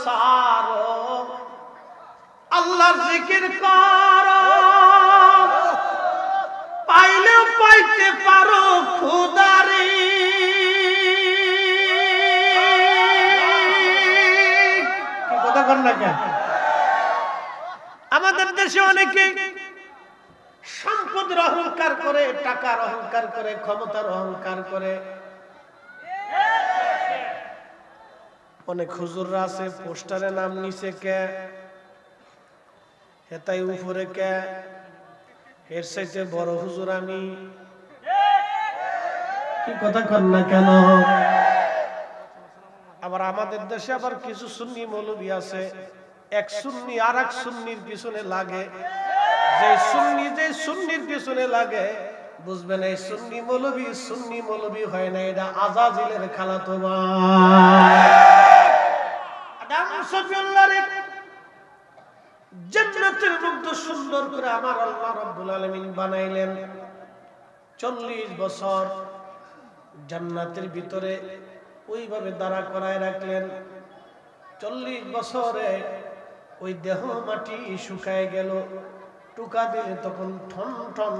সারো, আল্লাহর জিকির করো, পাইলেও পাইতে পারো খুদারি। কি কথা কর না কেন? আমাদের দেশে অনেকে সম্পদের অহংকার করে, টাকার অহংকার করে, ক্ষমতার অহংকার করে। অনেক হুজুররা আছে পোস্টারে নাম নিচে কে, হেতাই উপরে কে, এর চাইতে বড় হুজুর আমি। কি কথা কর না কেন? আবার আমাদের দেশে আবার কিছু সুন্নি মৌলবী আছে, এক সুন্নি আর এক সুন্নির পিছনে লাগে। যে সুন্নির পিছনে লাগে, বুঝবেন এই সুন্নি মৌলবী হয় না, এটা আজাজিলের খালাতো ভাই। আদম সফিউল্লাহর জান্নাতের মধ্যে সুন্দর করে আমার আল্লাহ রাব্বুল আলামিন বানাইলেন। 40 বছর জান্নাতের ভিতরে ওইভাবে দাঁড়া করায় রাখলেন। 40 বছরে ওই দেহ মাটি শুকায় গেল, টুকা দিলে তখন ঠন ঠন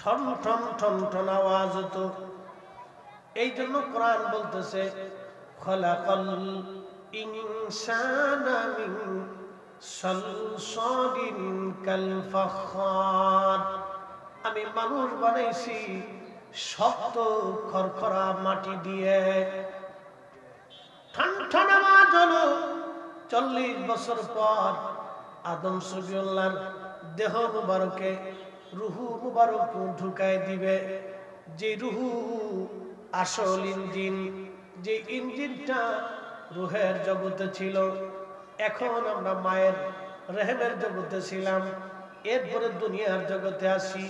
ঠন ঠন ঠন ঠন আওয়াজ হতো। এই জন্য কোরআন বলতেছে খলাকাল ইনসানা মিন সালসালিন কাল ফাখার, আমি মানুষ বানাইছি শক্ত খরখরা মাটি দিয়ে। ঠন ঠন আওয়াজ হলো। 40 বছর পর আদম সফিউল্লাহর দেহ মুবারকে রুহু মুবারক ঢুকায় দিবে। যে রুহু আসল ইঞ্জিন, যে ইঞ্জিনটা রুহের জগতে ছিল, এখন আমরা মায়ের রেহেমের জগতে ছিলাম, এরপরে দুনিয়ার জগতে আসি,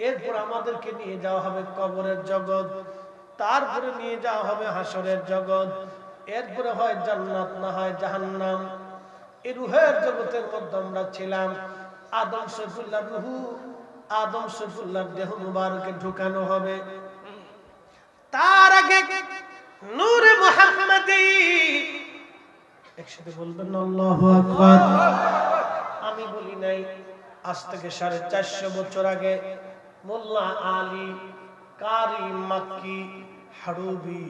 এরপর আমাদেরকে নিয়ে যাওয়া হবে কবরের জগৎ, তারপরে নিয়ে যাওয়া হবে হাসরের জগৎ, এরপরে হয় জান্নাত না হয় জাহান্নাম। এই রুহের জগতের মধ্যে আমরা ছিলাম। আদম সফিউল্লাহর রুহু আদম সফিউল্লাহর দেহ মুবারকে ঢুকানো হবে। তার আগে নূরে মুহাম্মাদি, একসাথে বলবেন আল্লাহু আকবার। আমি বলি নাই, আজ থেকে 450 বছর আগে মোল্লা আলী কারি মাক্কি হারুবি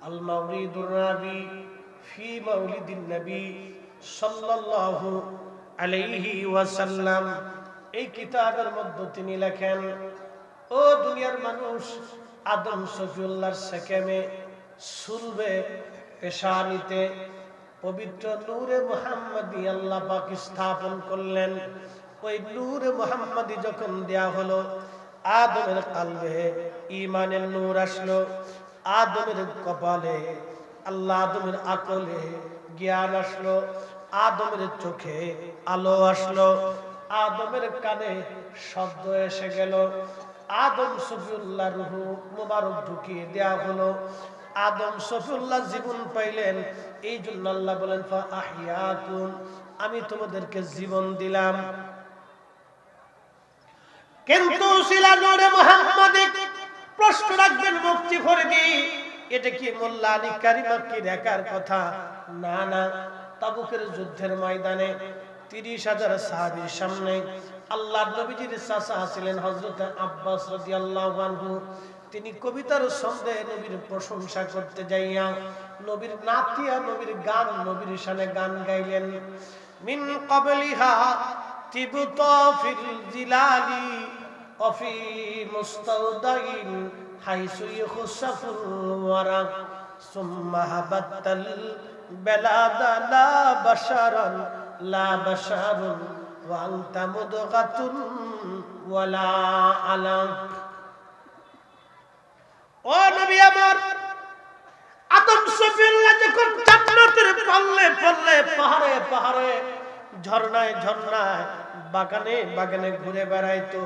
আল মাওরিদুর রাবি ফি মাউলিদিন নবী সাল্লাল্লাহু আলাইহি ওয়াসাল্লাম, এই কিতাবের মধ্যে তিনি লেখেন, ও দুনিয়ার মানুষ, আদম সফিউল্লাহর সেকেমে সুলবে পেশানিতে পবিত্র নূরে মুহাম্মাদি আল্লাহ পাক স্থাপন করলেন। ওই নূরে মুহাম্মাদি যখন দেয়া হলো, আদমের কলবে ঈমানের নূর আসলো, আদমের কপালে আল্লাহ, আদমের আকলে জ্ঞান আসলো, আদমের চোখে আলো আসলো, আদমের কানে শব্দ এসে গেল। আদম সফিউল্লাহ রূহ মুবারক ঢুকিয়ে দেয়া হলো। আদম সফিউল্লাহ জীবন পাইলেন। এই জন্য আল্লাহ বলেন ফা আহিয়াকুম, আমি তোমাদেরকে জীবন দিলাম। কিন্তু সিলা নূরে মুহাম্মাদি, প্রশ্ন রাখবেন মুফতি ফরিদি, এটা কি মোল্লা আলী কারি মাক্কির একার কথা? না না, তাবুকের যুদ্ধের ময়দানে 30,000 সাহাবীর সামনে আল্লাহর নবীজির চাচা ছিলেন হযরত আব্বাস রাদিয়াল্লাহু আনহু। তিনি কবিতার ছন্দে নবীর প্রশংসা করতে যাইয়া নবীর নাতিয়া, নবীর গান, নবীর শানে গান গাইলেন। মিন ক্বাবলিহা তিবতা ফিল জিলালি ওয়াফি মুস্তাওদাইন হাইসু ইখসাফুল ওয়ারা সুম্মা হাবাতাল বালাদা লা বাশারান লা বাশারুন ওয়া আনতা মুদগাতুন ওয়ালা আলাক। ও নবী আমার, আদম সফিউল্লাহ যখন জান্নাতের পাল্লে পাল্লে, পাহাড়ে পাহাড়ে, ঝর্ণায় ঝর্ণায়, বাগানে বাগানে ঘুরে বেড়াইতো,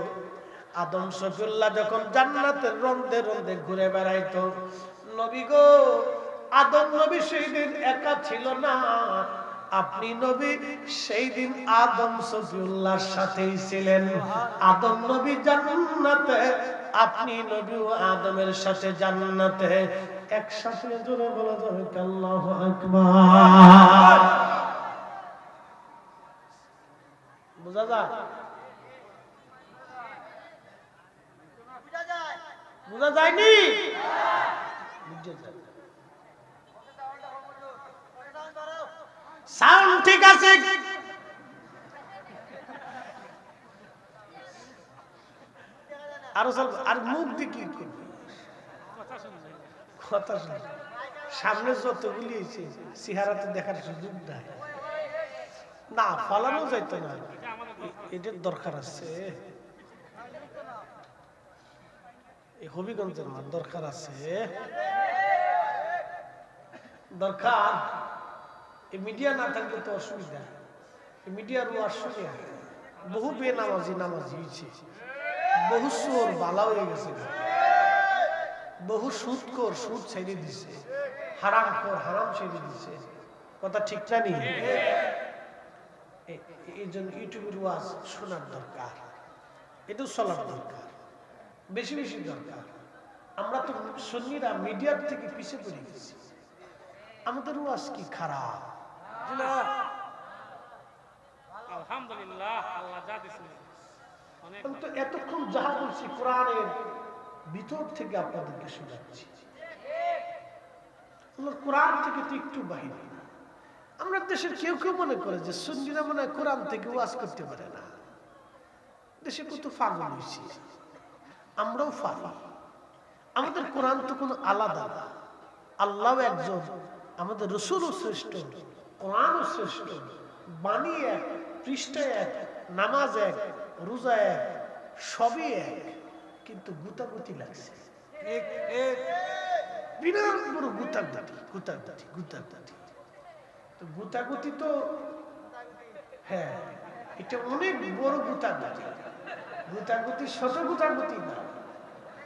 আদম সফিউল্লাহ যখন জান্নাতের রন্দে রন্দে ঘুরে বেড়াইতো, নবী গো, আদম নবী সেই দিন একা ছিল না, আপনি নবী সেই দিন আদম সফিউল্লাহর সাথেই ছিলেন। আদম নবী জান্নাতে, আপনি নবী ও আদমের সাথে জান্নাতে একসাথে। জোরে বলা যাবে আল্লাহু আকবার। সাউন্ড ঠিক আছে? আর মুখ দিয়ে কি করবি? কথা শুনে সামনে যতগুলি চেহারাতে দেখার সুযোগ নাই, না ফলানো যাইতো না। এটার দরকার আছে, হবিগঞ্জের মার দরকার আছে, দরকার। এই মিডিয়া না থাকলে তো অসুবিধা। মিডিয়ার ওয়াজ শুনে বহু বেনামাজি নামাজি হয়েছে, বহু চোর বালা হয়ে গেছে, বহু সুদখোর সুদ ছেড়ে দিছে, হারামখোর হারাম ছেড়ে দিছে। কথা ঠিক না নি? এই জন্য ইউটিউবের ওয়াজ শোনার দরকার, এটা চলার দরকার, বেশি বেশি দরকার। আমরা তো সুন্নিরা মিডিয়ার থেকে পিছিয়ে পড়ে গেছি। আমাদের ওয়াজ কি খারাপ? আলহামদুলিল্লাহ, আল্লাহ যা দিয়েছেন। আমি তো এতক্ষণ যাহা বলছি কোরআনের ভিতর থেকে আপনাদেরকে শোনাচ্ছি, কোরআন থেকে তো একটু বাহিরে। আমরা দেশের কেউ কেউ মনে করে যে সুন্নিরা মনে হয় কোরআন থেকে ওয়াজ করতে পারে না। দেশে কত পাগল হয়েছি, আমরাও পারি। আমাদের কোরআন তো কোনো আলাদা না, আল্লাহ একজন, আমাদের রসুলও শ্রেষ্ঠ, কোরআনও শ্রেষ্ঠ, বাণী এক, পৃষ্ঠা এক, নামাজ এক, রোজা এক, সবই এক, কিন্তু গুতাগুতি লাগছে। বিরাট বড় গুতাগুতি, গুতাগুতি, গুতাগুতি। তো গুতাগুতি তো হ্যাঁ, এটা অনেক বড় গুতাগুতি। গুতাগুতি ছোট গুতাগুতি না,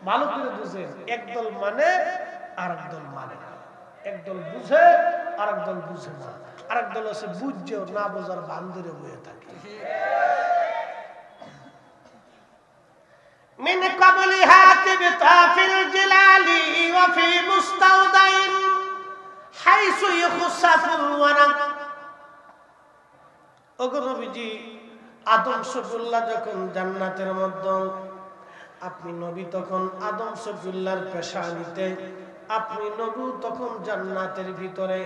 ভালো করে বুঝেন। একদল মানে আর একদল মানে না, একদল বুঝে আর একদল বুঝে না, আর একদল আছে বুঝছেও না, বোঝার বান্ধরে বয়ে থাকে। من قبل هاتف في الجلال وفي مستودع حيث يخسف الورق। ওগো নবীজি, আদম শফিউল্লাহ যখন জান্নাতের মধ্যে, আপনি নবী তখন আদম শফিউল্লাহর পেশানিতে, আপনি নবী তখন জান্নাতের ভিতরে।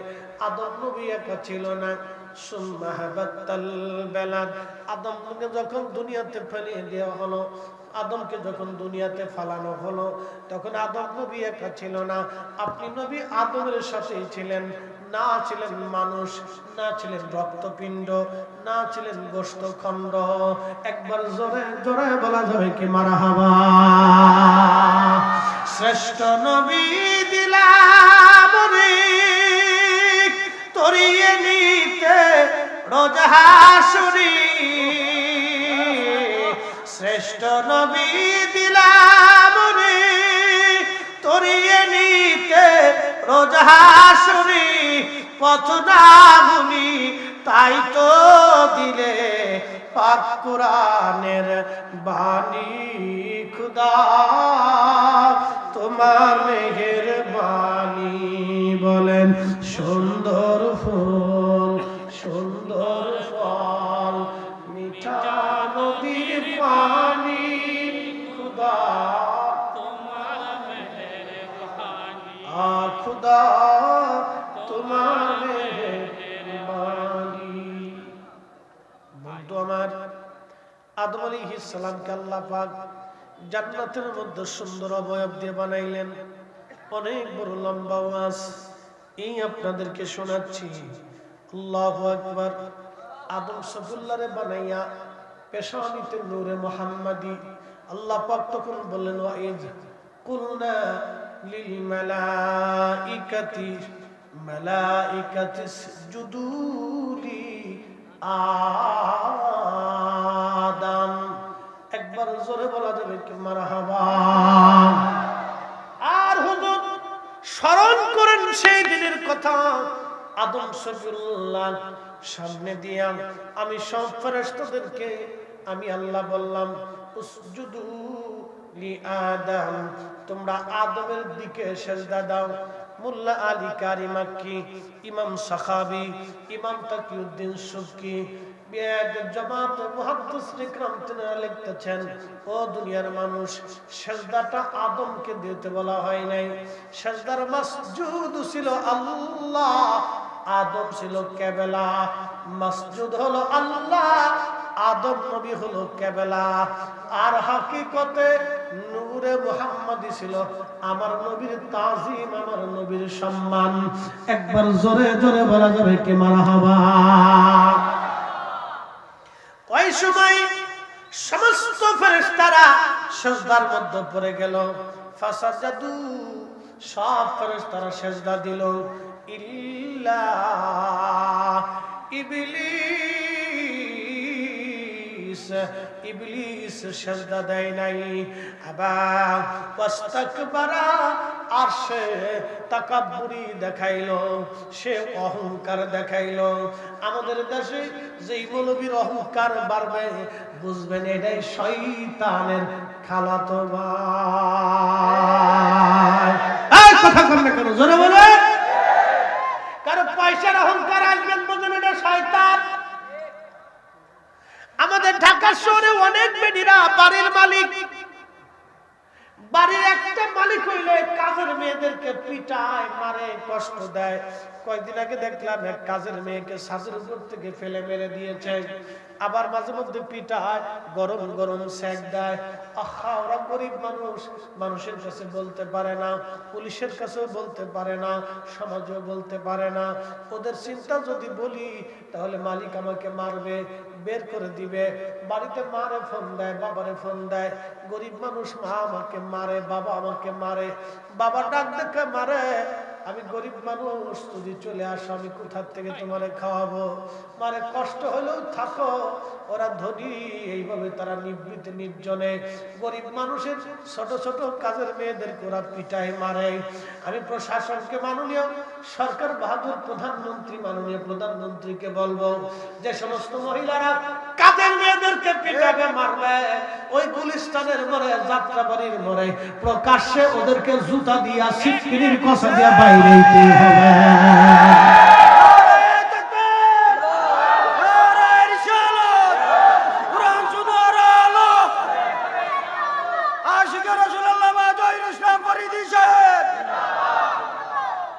আদম নবী একা ছিল না, সুম্মা হাবাতাল বালাদ। আদমকে যখন দুনিয়াতে ফেলিয়ে দেওয়া হলো, আদমকে যখন দুনিয়াতে ফালানো হলো, তখন আদম নবী একা ছিল না, আপনি নবী আদমের সাথেই ছিলেন। না ছিলেন মানুষ, না ছিলেন রক্তপিণ্ড, না ছিলেন গোশতখণ্ড। একবার জোরে জোরে বলা যাবে কি মারহাবা? শ্রেষ্ঠ নবী দিলাম রে তরিয়ে নিতে রোজ হাসুরি। শ্রেষ্ঠ নবী দিলাম রে তরিয়ে নিতে রোজ হাসুরি। পথ না ভুলি তাই তো দিলে পাক কোরআনের বাণী। খুদা তোমার মেহেরবানি। বলেন সুন্দর ফুল সুন্দর ফল মিঠা নদীর পানি। খুদা তোমার মেহেরবানি, খুদা তোমার মেহেরবানি। বন্ধু আমার, আদম আলাইহিস সালামকে আল্লাহ পাক জান্নাতের মধ্যে সুন্দর অবয়ব দিয়ে বানাইলেন। অনেক বড় লম্বা ওয়াজ এই আপনাদেরকে শোনাচ্ছি। আল্লাহু আকবার। আদম শফিউল্লাহরে বানাইয়া পেশানিতে নূরে মুহাম্মাদি আল্লাহ পাক তখন বললেন, ওয়াইজ কুলনা লিল মালাইকাতি ইসজুদু লি আদম। একবার জোরে বলা যাবে কি মারহাবা? আর হুজুর স্মরণ করেন সেই দিনের কথা। আদম শফিউল্লাহ সামনে দিয়া আমি সব ফেরেশতাদেরকে আমি আল্লাহ বললাম, উসজুদু লি আদম, তোমরা আদমের দিকে সেজদা দাও। মোল্লা আলী কারি মাক্কি, ইমাম সাখাবি, ইমাম তাকিউদ্দিন সুবকি, জামাত মুহাদ্দিস ইকরাম তিনারা লিখতেছেন, ও দুনিয়ার মানুষ, সেজদাটা আদমকে দিতে বলা হয় নাই। সেজদার মাসজুদ ছিল আল্লাহ আদম ছিল কেবলা, মসজিদ হলো আল্লাহ, আদম নবী হলো কেবলা। আর হাকিকতে নূরে মুহাম্মাদি ছিল আমার নবীর তাজিম, আমার নবীর সম্মান। একবার জোরে জোরে বলা যাবে কি মারহাবা? ওই সময় সমস্ত ফেরেশতারা সিজদার মধ্যে পড়ে গেল। ফাসাজাদু, সব ফেরেশতারা সিজদা দিল, ইল্লা ইবলিস, ইবলিস সিজদা দেয় নাই। আবা ওয়াস্তাকবারা, আর সে তাকাব্বুরি দেখাইলো, সে অহংকার দেখাইলো। আমাদের দেশে যেই মৌলবীর অহংকার বাড়বে বুঝবেন এটাই শয়তানের খালাতো ভাই। এই কথা কম না কেন, জোরে বলে। কারণ পয়সার অহংকার আসবেন বুঝবেন এটা শয়তান। আমাদের ঢাকা শহরে অনেক মেয়েরা বাড়ির মালিক, বাড়ির একটা মালিক হইলে কাজের মেয়েদেরকে পিটায়, মারে, কষ্ট দেয়। কয়েকদিন আগে দেখলাম এক কাজের মেয়েকে ছাদের উপর থেকে ফেলে মেরে দিয়েছে। আবার মাঝে মধ্যে পিটায়, গরম গরম সেক দেয়। আহা, ওরা গরিব মানুষ, মানুষের কাছে বলতে পারে না, পুলিশের কাছেও বলতে পারে না, সমাজেও বলতে পারে না। ওদের চিন্তা যদি বলি তাহলে মালিক আমাকে মারবে, বের করে দিবে। বাড়িতে মারে ফোন দেয়, বাবারে ফোন দেয়। গরিব মানুষ, মা আমাকে মারে, বাবা আমাকে মারে, বাবা ডাক দেখে মারে। আমি গরিব মানুষ, যদি চলে আসো আমি কোথার থেকে তোমারে খাওয়াবো, মারে কষ্ট হলেও থাকো। ওরা ধনী, এইভাবে তারা নিভৃতে নির্জনে গরিব মানুষের ছোট ছোট কাজের মেয়েদেরকে ওরা পিটায়, মারে। আমি প্রশাসনকে, মাননীয় সরকার বাহাদুর প্রধানমন্ত্রী, মাননীয় প্রধানমন্ত্রীকে বলবো, যে সমস্ত মহিলারা কাজের মেয়েদেরকে পিটাবে, মারবে, ওই গুলিস্তানের মোড়ে, যাত্রাবাড়ির মোড়ে প্রকাশ্যে ওদেরকে জুতা দিয়া, সিটকিনির কষা দিয়া বাইরে দিতে হবে।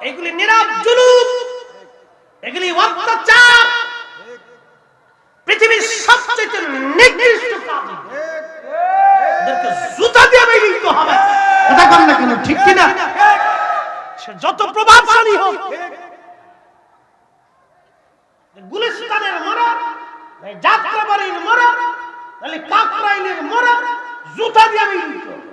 এগুলি নীরব জুলুম, এগুলি অত্যাচার, পৃথিবীর সবচেয়ে নিকৃষ্ট কাজ। এদেরকে জুতা দিয়ে বেরিয়ে দিতে হবে। কথা বল না কেন, ঠিক কি না? সে যত প্রভাবশালী হোক, গুলিস্তানের মোড়া, যাত্রাবাড়ির মোড়া, তাহলে কাকরাইলের মোড়া, জুতা দিয়ে বেরিয়ে দিতে হবে।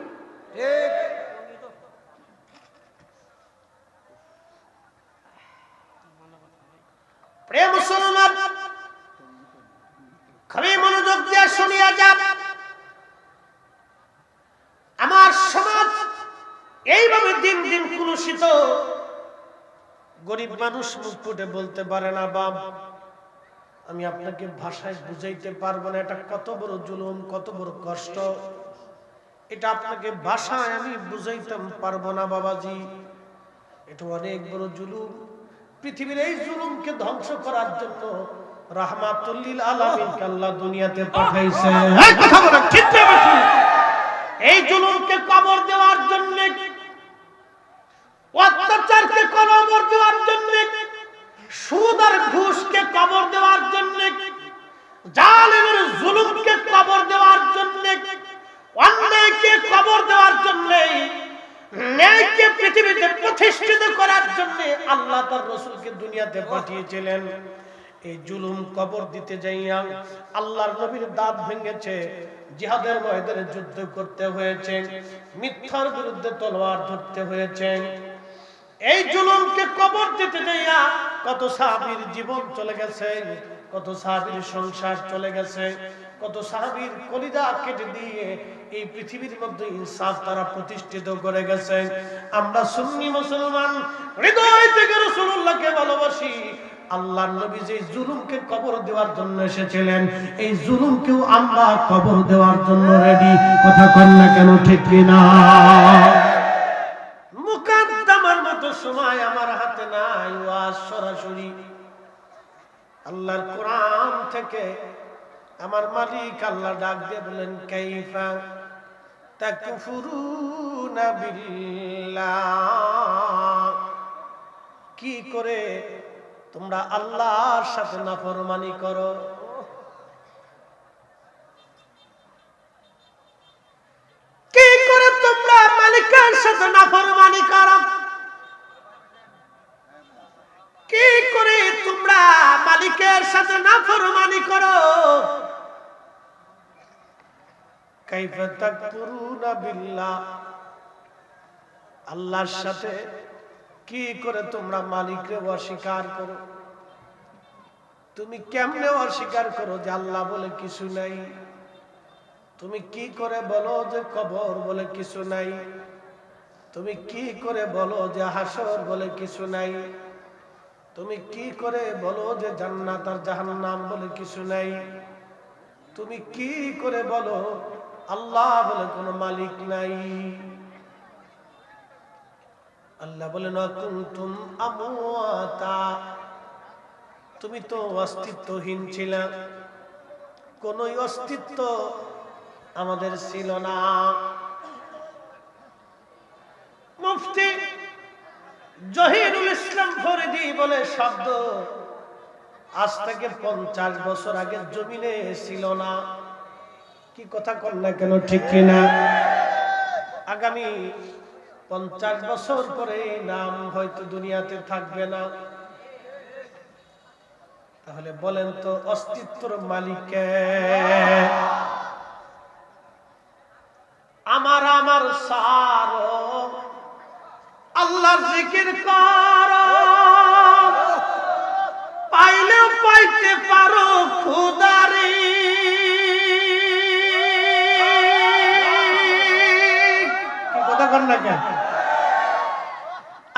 প্রিয় মুসলমান, খুবই মনোযোগ দিয়ে শুনিয়া যান। আমার সমাজ এইভাবে দিন দিন কুলুষিত। গরিব মানুষ মুখ ফুটে বলতে পারে না, বাপ আমি আপনাকে ভাষায় বুঝাইতে পারবো না, এটা কত বড় জুলুম, কত বড় কষ্ট, এটা আপনাকে ভাষায় আমি বুঝাইতে পারবো না বাবাজি, এটা অনেক বড় জুলুম। পৃথিবীর এই জুলুমকে ধ্বংস করার জন্য রাহমাতুল লিল আলামিনকে আল্লাহ দুনিয়াতে পাঠাইছে। এই কথা বলে ঠিক না? এই জুলুমকে কবর দেওয়ার জন্য, অত্যাচারকে কবর দেওয়ার জন্য, সুদ আর ঘুষকে কবর দেওয়ার জন্য, জালেমের জুলুমকে কবর দেওয়ার জন্য, অন্যায়কে কবর দেওয়ার জন্য, ন্যায়কে পৃথিবীতে প্রতিষ্ঠিত করার জন্য আল্লাহ তার রাসূলকে দুনিয়াতে পাঠিয়েছিলেন। এই জুলুম কবর দিতে যাইয়া আল্লাহর নবীর দাঁত ভেঙেছে, জিহাদের ময়দানে যুদ্ধ করতে হয়েছে, মিথ্যার বিরুদ্ধে তলোয়ার ধরতে হয়েছে। এই জুলুমকে কবর দিতে যাইয়া কত সাহাবীর জীবন চলে গেছে, কত সাহাবীর সংসার চলে গেছে, কত সাহাবীর কলিজা কেটে দিয়ে এই পৃথিবীর মধ্যে ইনসাফ তারা প্রতিষ্ঠিত করে গেছে। আমরা সুন্নি মুসলমান হৃদয় থেকে রাসূলুল্লাহকে ভালোবাসি। আল্লাহর নবী যে জুলুমকে কবর দেওয়ার জন্য এসেছিলেন, এই জুলুমকেও আমরা কবর দেওয়ার জন্য রেডি। কথা কন না কেন, ঠিক কিনা? মুকাদ্দামার মতো সময় আমার হাতে নাই, ওয়াজ সরাসরি আল্লাহর কোরআন থেকে আমার মালিক আল্লাহ ডাক দিয়ে বলেন, কাইফা তাকফুরুনা বিল্লাহ, কি করে তোমরা আল্লাহর সাথে নাফরমানি করো। কি করে তোমরা মালিকের সাথে নাফরমানি করো? কি করে তোমরা মালিকের সাথে নাফরমানি করো? কাইফা তাকফুরুনা বিল্লাহ, আল্লাহর সাথে কি করে তোমরা মালিককে অস্বীকার করো? তুমি কেমনে অস্বীকার করো যে আল্লাহ বলে কিছু নাই? তুমি কি করে বলো যে কবর বলে কিছু নাই? তুমি কি করে বলো যে হাসর বলে কিছু নাই? তুমি কি করে বলো যে জান্নাত আর জাহান্নাম বলে কিছু নাই? তুমি কি করে বলো আল্লাহ বলে কোনো মালিক নাই? আল্লাহ বলেন কুনতুম আমওয়াতা, তুমি তো অস্তিত্বহীন ছিলে, কোন অস্তিত্ব আমাদের ছিল না। মুফতি জহিরুল ইসলাম ফরিদি বলে শব্দ আজ থেকে 50 বছর আগে জমিনে ছিল না। কি কথা কন না কেন, ঠিক কিনা? আগামী 50 বছর পরে নাম হয়তো দুনিয়াতে থাকবে না। তাহলে বলেন তো অস্তিত্বর মালিক কে? আমার সারো আল্লাহর জিকির করো, পাইলেও পাইতে পারো খুদারি। কি কথা কন না কেন?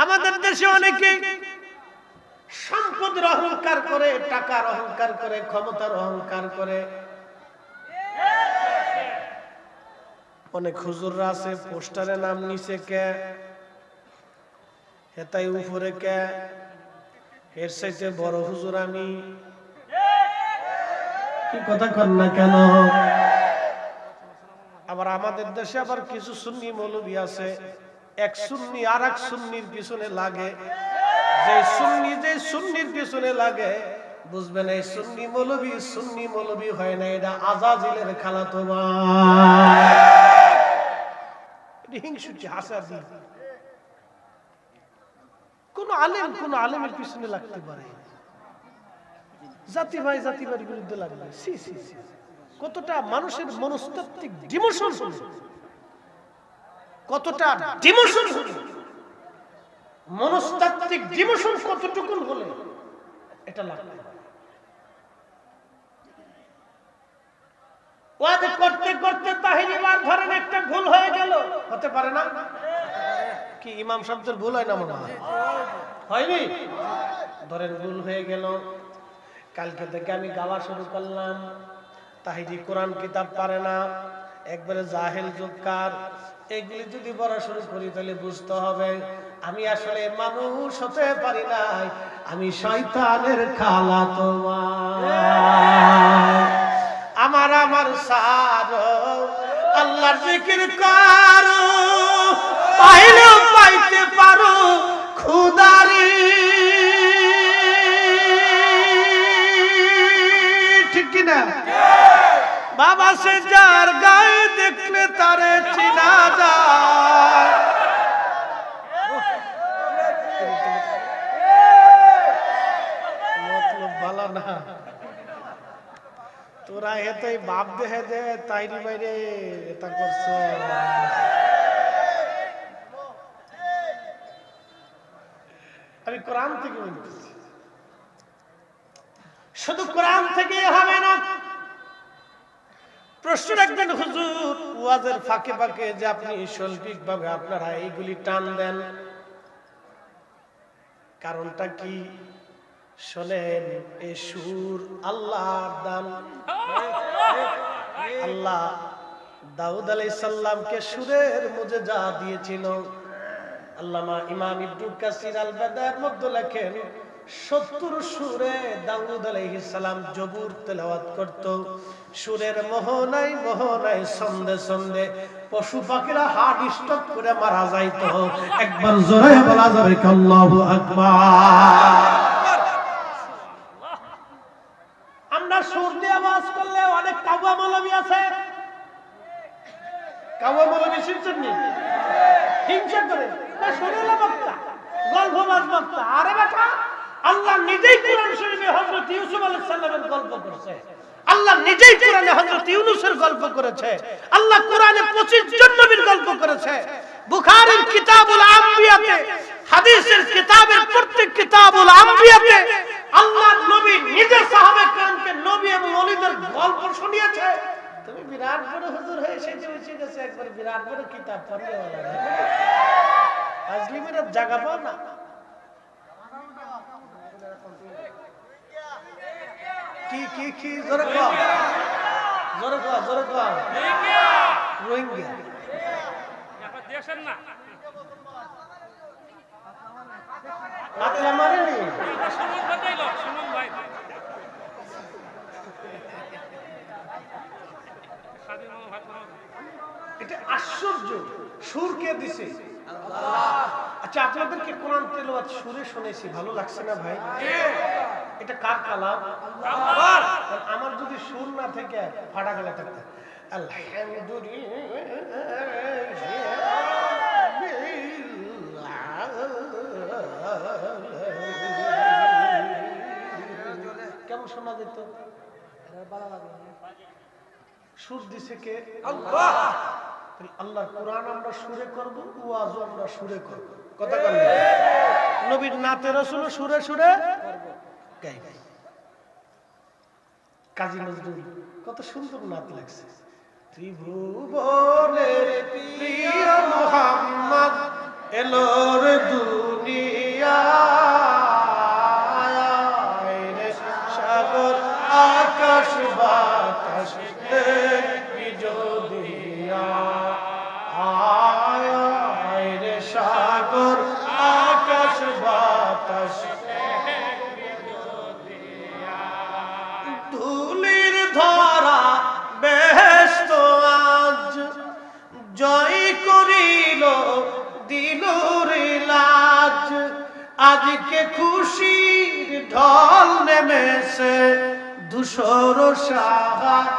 আমাদের দেশে অনেকে সম্পদের অহংকার করে, টাকার অহংকার করে, ক্ষমতার অহংকার করে। অনেক হুজুররা আছে পোস্টারে নাম নিচে কে, হেতাই উপরে কে, এর চাইতে বড় হুজুর আমি। কি কথা কন না কেন? আবার আমাদের দেশে আবার কিছু সুন্নি মৌলবী আছে, এক সুন্নি আর এক সুন্নির পিছনে লাগে। যে সুন্নির পিছনে লাগে বুঝবেন এই সুন্নি মৌলবী হয় না, এটা আজাজিলের খালাতো ভাই। এটা হিংসুটি হাসাদি। কোন আলেমের পিছনে লাগতে পারে, জাতি ভাইয়ের বিরুদ্ধে লাগবে। কতটা মানুষের মনস্তাত্ত্বিক ডিমোশন, কতটা ডিমোশন, মনস্তাত্ত্বিক ডিমোশন কতটুকু হলে এটা লাগবে। ওয়াজ করতে করতে তাহিরিবার ধরেন একটা ভুল হয়ে গেল, হতে পারে না? কি ইমাম সাহেবদের ভুল হয় না? মনে হয়নি? ধরেন ভুল হয়ে গেল, কালকে থেকে আমি গাওয়া শুরু করলাম, তাহিরি কোরআন কিতাব পারে না, একবারে জাহেল জোকার, এগুলি যদি পড়া শুরু করি তাহলে বুঝতে হবে আমি আসলে মানুষ হতে পারি নাই, আমি শয়তানের খালাতো ভাই। আমার সারো আল্লাহর জিকির করো, পাইলেও পাইতে পারো খুদারি। ঠিক কিনা? বাবা সে যার গায়ে দেখলে তারে চিনা যায়। মতলব ভালো না, তোরা হেতই বাপ দেহে দে তাইরি বাইরে এটা করছ। আমি কোরআন থেকে বলতেছি, শুধু কোরআন থেকে হবে না। প্রশ্ন রাখবেন হুজুর ওয়াজের ফাঁকে ফাঁকে যে আপনি শৈল্পিক ভাবে আপনারা এইগুলি টান দেন, কারণটা কি? শোনেন, এই সুর আল্লাহর দান। আল্লাহ দাউদ আলাইহিস সালামকে সুরের মুজিজা দিয়েছিল। আল্লামা ইমাম ইবনুল কাসির আল বাদার মধ্যে লেখেন 70 সুরে দাউদ আলাইহিস সালাম জবুর তেলাওয়াত করত। সুরের মোহনায় ছন্দে ছন্দে পশু পাখিরা হার্ট স্ট্রোক করে মারা যাইতো। একবার জোরে বলা যাবে কি আল্লাহু আকবার। নিজেই কোরআন শরীফে হযরত ইউসুফ আলাইহিস সালামের গল্প করেছে, আল্লাহ নিজেই কোরআনে হযরত ইউনূসের গল্প করেছে, আল্লাহ কোরআনে 25 জন নবীর গল্প করেছে। বুখারীর কিতাবুল আম্বিয়াতে, হাদিসের কিতাবের প্রত্যেক কিতাবুল আম্বিয়াতে আল্লাহর নবী নিজে সাহাবায়ে কেরামকে নবী এবং ওলিদের গল্প শুনিয়েছে। তুমি বিরাট বড় হুজুর হয়ে সেজে গেছে, একবার বিরাট বড় কিতাব পড়িয়েওয়ালা আজলিমের জায়গা পাও না। কি কি কি জোরে কও, জোরে কও, জোরে কও। রোহিঙ্গা এখন দেশের না, পাতলা মারেনি। সুমন ভাই লোক, সুমন ভাই স্বাধীন ভাই। এটা আশ্চর্য, সুর কে দিছে? আচ্ছা, আপনাদেরকে কোরআন তেলাওয়াত সুরে শুনেছি, ভালো লাগছে না ভাই? এটা কার কালাম? আল্লাহর। আমার যদি সুর না থেকে ফাটা গলা থাকতো, কেমন শোনা যেত? সুর দিছে কে? আল্লাহ। আল্লাহর কোরআন আমরা সুরে করব, ওয়াজও আমরা সুরে করব। কথা বলেন, নবীর নাতে রাসূল সুরে সুরে গাইবে। কাজী নজরুল কত সুন্দর নাত লাগছে। ত্রিভুবনের প্রিয় মুহাম্মদ এলোর দুনিয়ায়, রে সাগর আকাশ বাতাস দেখবি যদি আয়, রে সাগর আকাশ বাতাস ধুলির ধরা বেহেশত আজ জয় করিল দিলুর লাজ, আজকে খুশির ঢল নেমেছে ধূসর সাহারায়,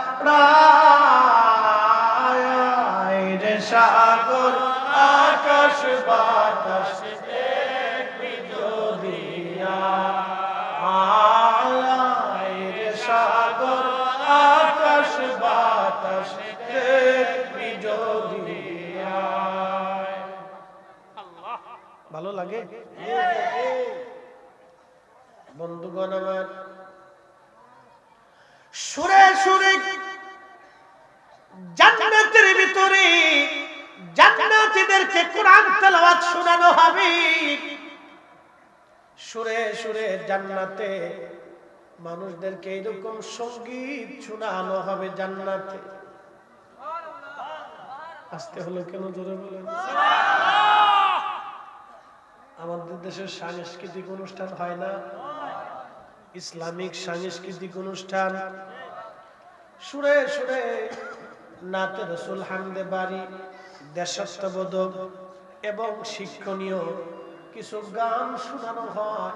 রে সাগর আকাশ বাতাস দেখবি যদি আয়, রে সাগর আকাশ বাতাস দেখবি যদি আয়। আল্লাহ ভালো লাগে বন্ধুগণ আমার? সুরে সুরে জান্নাতের ভিতরে জান্নাতীদেরকে কোরআন তেলাওয়াত শোনানো হবে। সুরে সুরে জান্নাতে মানুষদেরকে এরকম সঙ্গীত শোনানো হবে জান্নাতে। আসতে হলো কেন, জোরে বলেন। আমাদের দেশের সাংস্কৃতিক অনুষ্ঠান হয় না, ইসলামিক সাংস্কৃতিক অনুষ্ঠান, সুরে সুরে নাতে রাসূল, হামদে বাড়ি, দেশাত্মবোধক এবং শিক্ষণীয় কিছু গান শোনানো হয়,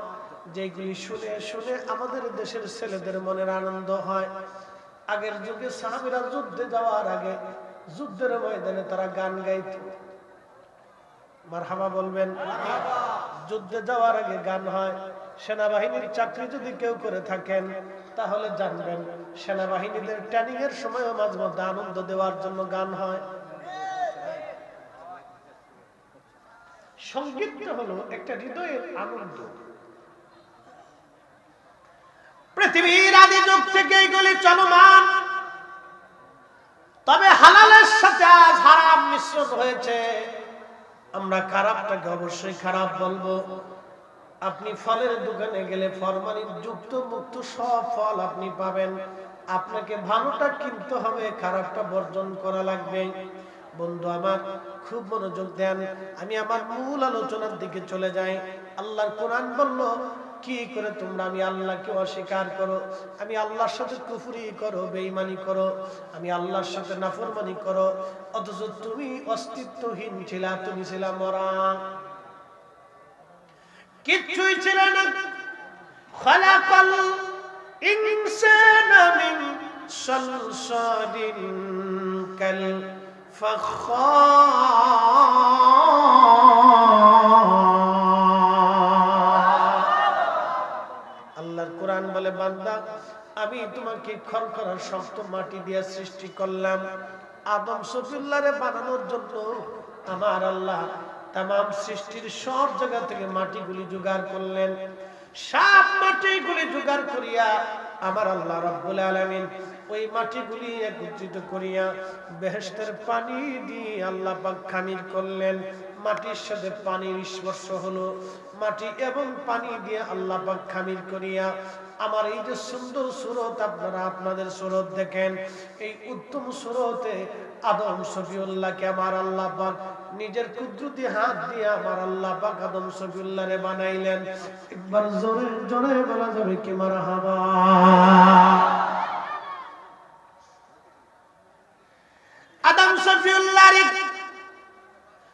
যেগুলি শুনে শুনে আমাদের দেশের ছেলেদের মনের আনন্দ হয়। আগের যুগে সাহাবীরা যুদ্ধে যাওয়ার আগে যুদ্ধের ময়দানে তারা গান গাইত। মারহাবা বলবেন। যুদ্ধে যাওয়ার আগে গান হয়। সেনাবাহিনীর চাকরি যদি কেউ করে থাকেন তাহলে জানবেন সেনাবাহিনীদের ট্রেনিং এর সময় মাঝে মধ্যে আনন্দ দেওয়ার জন্য গান হয়। সঙ্গীতটা হলো একটা হৃদয়ের আনন্দ। পৃথিবীর আদি যুগ থেকে এগুলি চলমান, তবে হালালের সাথে আজ হারাম মিশ্রণ হয়েছে। আমরা খারাপটাকে অবশ্যই খারাপ বলবো। আপনি ফলের দোকানে গেলে ফরমালিন যুক্ত মুক্ত সব ফল আপনি পাবেন। আপনাকে ভালোটা কিনতে হবে, খারাপটা বর্জন করা লাগবে। বন্ধু আমার, খুব মনোযোগ দেন। আমি আমার মূল আলোচনার দিকে চলে যাই। আল্লাহর কোরআন বলল, কি করে তোমরা আমি আল্লাহকে অস্বীকার করো, আমি আল্লাহর সাথে কুফরি করো, বেঈমানি করো, আমি আল্লাহর সাথে নাফরমানি করো, অথচ তুমি অস্তিত্বহীন ছিলা, তুমি ছিলা মরা, কিচ্ছুই ছিল না। খালাকাল ইনসানা মিন সালসালিন কাল ফাখার। আল্লাহর কোরআন বলে, বান্দা আমি তোমাকে খরখরা শক্ত মাটি দিয়ে সৃষ্টি করলাম। আদম সফিউল্লাহরে বানানোর জন্য আমার আল্লাহ তামাম সৃষ্টির সব জায়গা থেকে মাটিগুলি জোগাড় করলেন। সব মাটিগুলি জোগাড় করিয়া আমার আল্লাহ রাব্বুল আলামিন ওই মাটিগুলি একত্রিত করিয়া বেহেশতের পানি দিয়ে আল্লাহ পাক খামির করলেন। মাটির সাথে পানির স্পর্শ হলো, মাটি এবং পানি দিয়ে আল্লাহ পাক খামির করিয়া আমার এই যে সুন্দর সুরত, আপনারা আপনাদের সুরত দেখেন, এই উত্তম সুরতে আদম শফিউল্লাহকে আমার আল্লাহ পাক নিজের কুদরতি হাত দিয়ে আমার আল্লাহ পাক আদম শফিউল্লাহরে বানাইলেন। একবার জোরে জোরে বলা যাবে কি মারহাবা। আদম শফিউল্লাহরে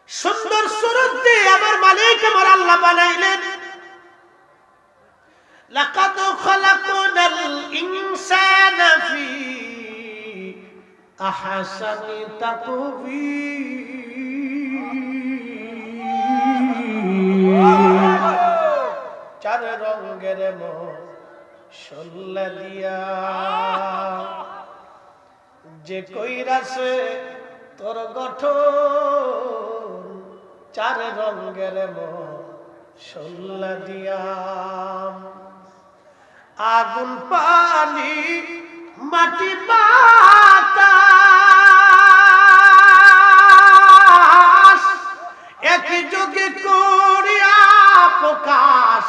সুন্দর সুরত দিয়ে আমার মালিক আমার আল্লাহ বানাইলেন। লাকাদ খালাকনাল ইনসানা ফি আহসানি তাকবীর। চার রঙের মশলা দিয়া যে কইরাছে তোর গঠন, চার রঙের মশলা দিয়া। আগুন পানি মাটি বাতাস একযোগে করিয়া প্রকাশ।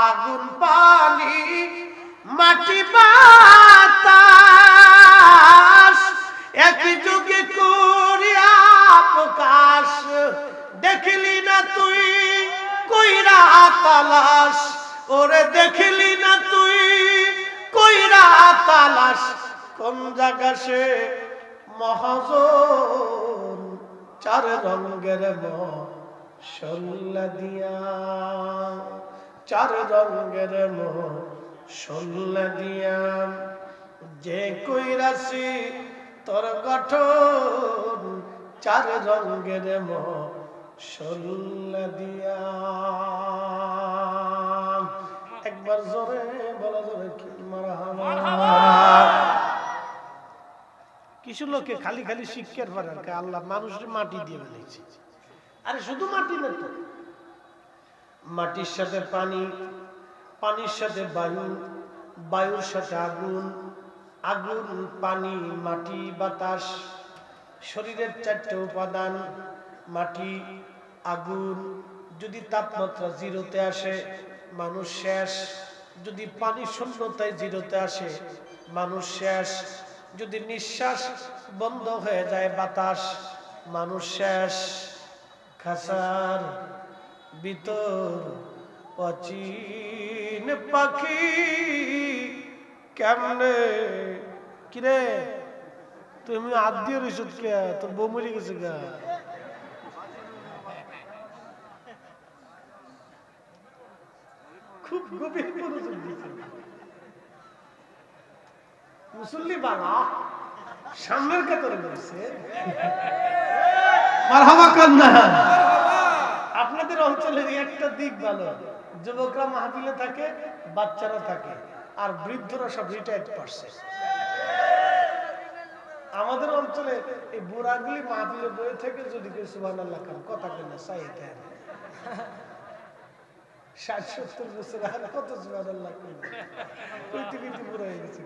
আগুন পানি মাটি বাতাস একযোগে করিয়া প্রকাশ। দেখলি না তুই কইরা তালাশ, ওরে দেখলি না তুই কইরা তালাশ। কোন জায়গা সে মহাজন, চার রঙের মশলা দিয়া, চার রঙের মশলা দিয়া যে কইরাছি তোর গঠন, চার রঙের মশলা দিয়া। একবার জোরে বলা যাবে কি মারহাবা। কিছু লোকে খালি খালি শিক্ষার পারে আল্লাহ মানুষের মাটি দিয়ে বানিয়েছে। আরে শুধু মাটি না তো, মাটির সাথে পানি, পানির সাথে বায়ু, বায়ুর সাথে আগুন, আগুন পানি মাটি বাতাস। শরীরের চারটে উপাদান, মাটি আগুন। যদি তাপমাত্রা জিরোতে আসে মানুষ শেষ, যদি পানি শূন্যতায় জিরোতে আসে মানুষ শেষ, যদি নিঃশ্বাস বন্ধ হয়ে যায় বাতাস মানুষ শেষ। খাসার ভিতর অচিন পাখি কেমনে, কিরে তুমি আদ্য রিসুদ কে তোর বউ মরে গেছে গা। খুব গভীর মনোযোগ দিয়েছে মুসল্লি বাবা, সামনের কাতারে বলছে মারহাবা কান্না। আপনাদের অঞ্চলের একটা দিক ভালো, যুবকরা মাহফিলে থাকে, বাচ্চারা থাকে, আর বৃদ্ধরা সব রিটায়ার্ড পারছে। আমাদের অঞ্চলে এই বুড়াগুলি মাহফিলে বয়ে থেকে যদি কেউ সুবহানাল্লাহ খান কথা কেন চাই ৬০-৭০ বছর আর কত সুবহানাল্লাহ কইতে কইতে বুড়া হয়ে গেছে।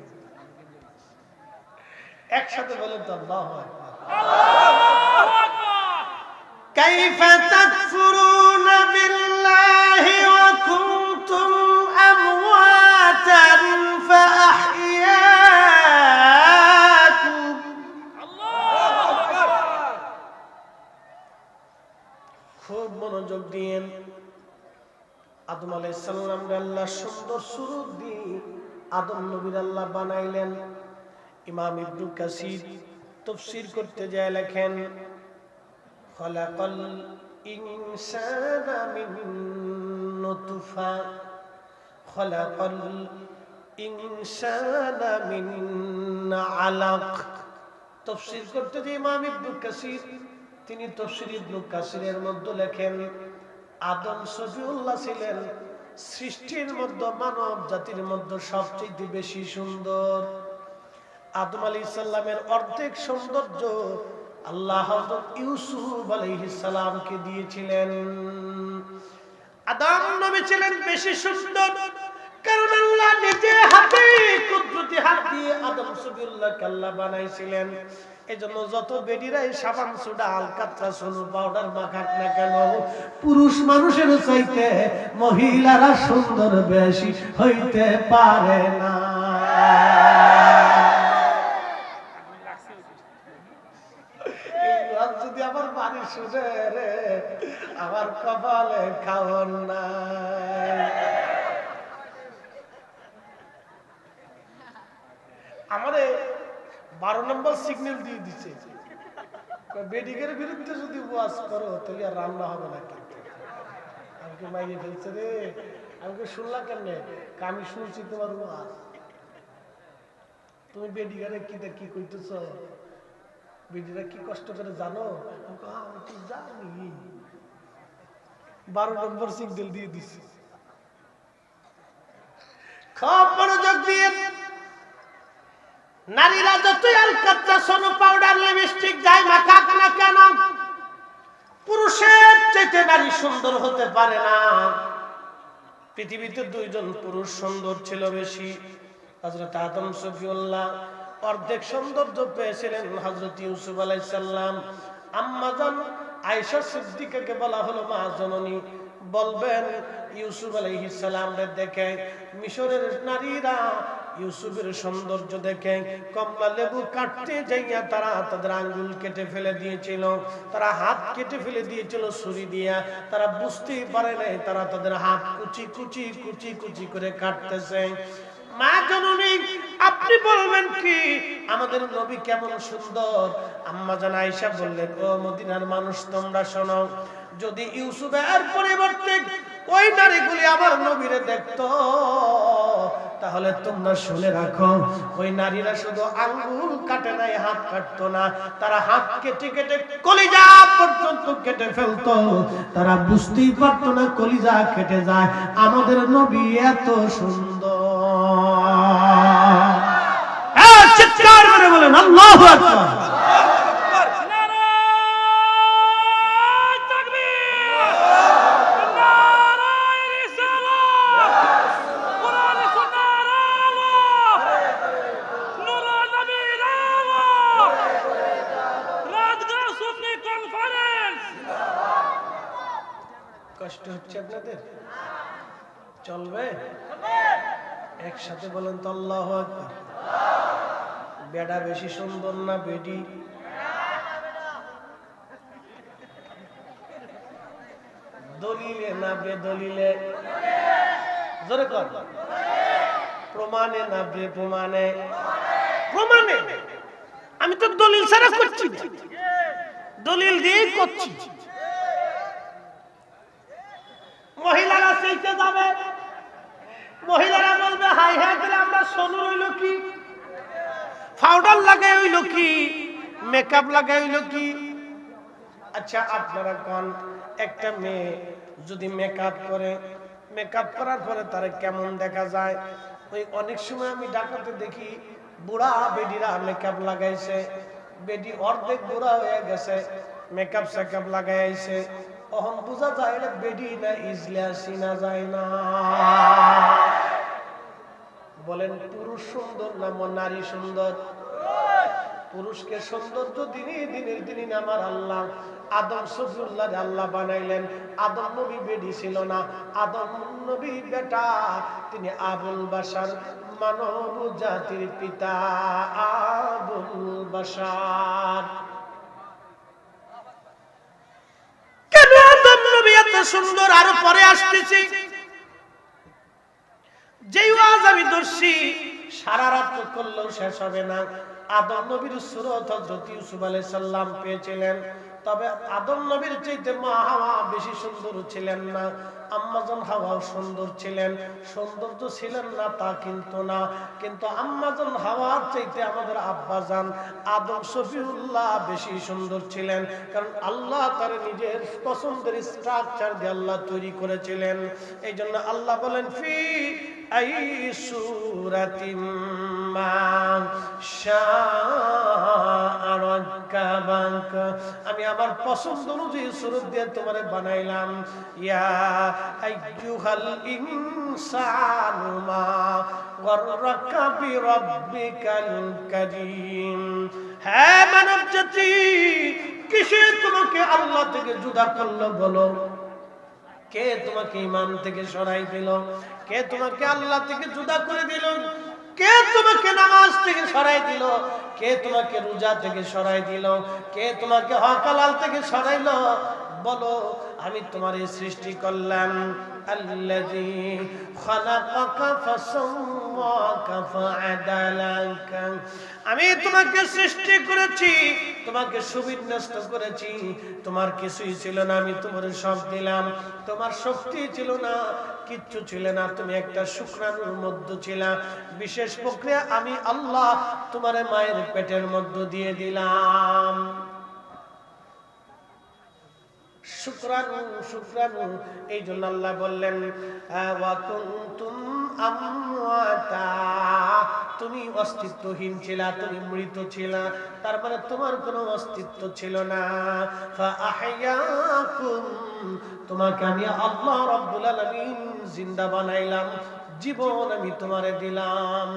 একসাথে বলেন তো আল্লাহু আকবার। কাইফা তাকফুরুনা বিল্লাহি ওয়া কুনতুম আমওয়াতান ফাআহইয়াকুম। খুব মনোযোগ দিয়েন। আদম আলাইহিস সালাম আল্লাহ সুন্দর সুরত দিয়ে আদম নবীর আল্লাহ বানাইলেন। ইমাম ইবনে কাসির তাফসীর করতে যায় লেখেন, খালাকাল ইনসানা মিন নুতফা, খালাকাল ইনসানা মিন আলাক। তাফসীর করতে যে ইমাম ইবনে কাসির তিনি তাফসীর ইবনে কাসিরের মধ্যে লেখেন আদম শফিউল্লাহ ছিলেন সৃষ্টির মধ্যে মানব জাতির মধ্যে সবচেয়ে বেশি সুন্দর। আদম আলাইহিস সালামের অর্ধেক সৌন্দর্য আল্লাহ হযরত ইউসুফ আলাইহিস সালামকে দিয়েছিলেন। আদম নবী ছিলেন বেশি সুন্দর, কারণ আল্লাহ নিজে হাতে কুদরতি হাত দিয়ে আদম সফিউল্লাহকে আল্লাহ বানাইছিলেন। এজন্য যত বেডিরাই সাবান সোডা আলকাতরা সোনু পাউডার মাখাক না কেন, পুরুষ মানুষের চাইতে মহিলারা সুন্দর বেশি হইতে পারে না। যদি আমার বাড়ি শুনে রে, আমার কপালে খাওয়ার নাই। আমারে 12 নম্বর সিগন্যাল দিয়ে দিচ্ছে, বেডিকের বিরুদ্ধে যদি ওয়াজ করো তাহলে আর রান্না হবে না। কিন্তু আমাকে মাইয়ে ফেলছে রে, আমাকে শুনলা কেমনে? আমি শুনছি তোমার ওয়াজ, তুমি বেডিকারে কি কইতেছ, বেডিরা কি কষ্ট করে জানো? আমি জানি। 12 নম্বর সিগন্যাল দিয়ে দিচ্ছে। খুব মনোযোগ দিয়ে নারীরা যতই আলকাতরা সোনো পাউডার লিপস্টিক যাই মাখাক না কেন, পুরুষের চাইতে নারী সুন্দর হতে পারে না। পৃথিবীতে দুইজন পুরুষ সুন্দর ছিল বেশি। হযরত আদম সফিউল্লাহ অর্ধেক সৌন্দর্য পেয়েছিলেন হযরত ইউসুফ আলাইহিস সালাম। আম্মা জান আয়েশা সিদ্দিকাকে বলা হলো মা জননী, বলবেন ইউসুফ আলাইহিস সালামকে দেখে মিশরের নারীরা ইউসুফের সৌন্দর্য দেখে কমলা লেবু কাটতে যাইয়া তারা তাদের আঙ্গুল কেটে ফেলে দিয়েছিল, তারা হাত কেটে ফেলে দিয়েছিল ছুরি দিয়া। তারা বুঝতেই পারে নাই তারা তাদের হাত কুচি কুচি কুচি কুচি করে কাটতেছে। মা জননী আপনি বলবেন কি আমাদের নবী কেমন সুন্দর? আম্মা জান আয়েশা বললেন, ও মদিনার মানুষ তোমরা শোনো, যদি ইউসুফের পরিবর্তে ওই নারীগুলি আমার নবীরে দেখতো তাহলে তোমরা শুনে রাখো, ওই নারীরা শুধু আঙ্গুল কাটে নাই, হাত কাটতো না, তারা হাত কেটে কেটে কলিজা পর্যন্ত কেটে ফেলতো। তারা বুঝতেই পারতো না কলিজা কেটে যায়। আমাদের নবী এত সুন্দর। চিৎকার করে বলেন আল্লাহু আকবার। কষ্ট হচ্ছে আপনাদের? চলবে? একসাথে বলেন তো আল্লাহু আকবার। বেডা বেশি সুন্দর না বেডি? দলিলে না বেদলিলে? জোরে কর। প্রমাণে না বেপ্রমাণে? প্রমাণে। আমি তো দলিল ছাড়া করছি, দলিল দিয়েই করছি। মহিলারা সেইতে যাবে, মহিলারা বলবে হাই হাই করে আমরা সোনু হইল কি, পাউডার লাগাই হইল কি, মেকআপ লাগাই হইল কি। আচ্ছা আপনারা কোন একটা মেয়ে যদি মেকআপ করে, মেকআপ করার পরে তার কেমন দেখা যায়? ওই অনেক সময় আমি ঢাকাতে দেখি বুড়া বেডিরা মেকআপ লাগাইছে, বেডি অর্ধেক বুড়া হয়ে গেছে, মেকআপ সেকআপ লাগাইছে, তখন বোঝা যায় এটা বেডি না ইজলা চিনা যায় না। বলেন পুরুষ সুন্দর না নারী সুন্দর? পুরুষকে সৌন্দর্য দিনের দিন আমার আল্লাহ আদম সফিউল্লাহ আল্লাহ বানাইলেন। আদম নবী বেডি ছিল না, আদম নবী বেটা, তিনি আবুল বাশার, মানব জাতির পিতা আবুল বাশার। কেন আদম নবী এত সুন্দর? আরো পরে আসতেছি। যেই ওয়াজ আমি ধরছি সারা রাত করলেও শেষ হবে না। আদম নবীর সূরত হযরত ইউসুফ আলাইহিস সালাম পেয়েছিলেন। তবে আদম নবীর চাইতে মা হাওয়া বেশি সুন্দর ছিলেন না, আম্মাজান হাওয়াও সুন্দর ছিলেন। সৌন্দর্য ছিলেন না তা কিন্তু না, কিন্তু আম্মাজান হাওয়ার চাইতে আমাদের আব্বাজান আদম শফিউল্লাহ বেশি সুন্দর ছিলেন। কারণ আল্লাহ তার নিজের পছন্দের স্ট্রাকচার দিয়ে আল্লাহ তৈরি করেছিলেন। এই জন্য আল্লাহ বলেন ফি আই সূরাতিম মা শাআ রাক্কাবাক, আমি আমার পছন্দ অনুযায়ী সুরত দিয়ে তোমারে বানাইলাম। ইয়া আইয়ুহাল ইনসানু মা গাররাকা বিরাব্বিকাল কারীম, হে মানব জাতি, কিসে তোমাকে আল্লাহ থেকে জুদা করলো বলো? কে তোমাকে ঈমান থেকে সরাই দিল? কে তোমাকে আল্লাহ থেকে জুদা করে দিল? কে তোমাকে নামাজ থেকে সরাই দিল? কে তোমাকে রোজা থেকে সরাই দিল? কে তোমাকে হক হালাল থেকে সরাইলো? বলো, আমি তোমার এই সৃষ্টি করলাম। আল্লাযী খালাকাকা ফাসাওয়াকা ফাআদালাকা, আমি তোমাকে সৃষ্টি করেছি, তোমাকে সুবিন্যস্ত করেছি। তোমার কিছুই ছিল না, আমি তোমার সব দিলাম। তোমার শক্তি ছিল না, কিচ্ছু ছিল না, তুমি একটা শুক্রাণুর মধ্যে ছিলা। বিশেষ প্রক্রিয়া আমি আল্লাহ তোমার মায়ের পেটের মধ্যে দিয়ে দিলাম। শুক্রাণু শুক্রাণু, এই জন্য আল্লাহ বললেন ওয়া কুনতুম আমওয়াতা, তুমি অস্তিত্বহীন ছিলা, তুমি মৃত ছিলা, তার মানে তোমার কোনো অস্তিত্ব ছিল না। ফাআহইয়াকুম, তোমাকে আমি আল্লাহ রাব্বুল আলামিন জিন্দা বানাইলাম, জীবন আমি তোমারে দিলাম।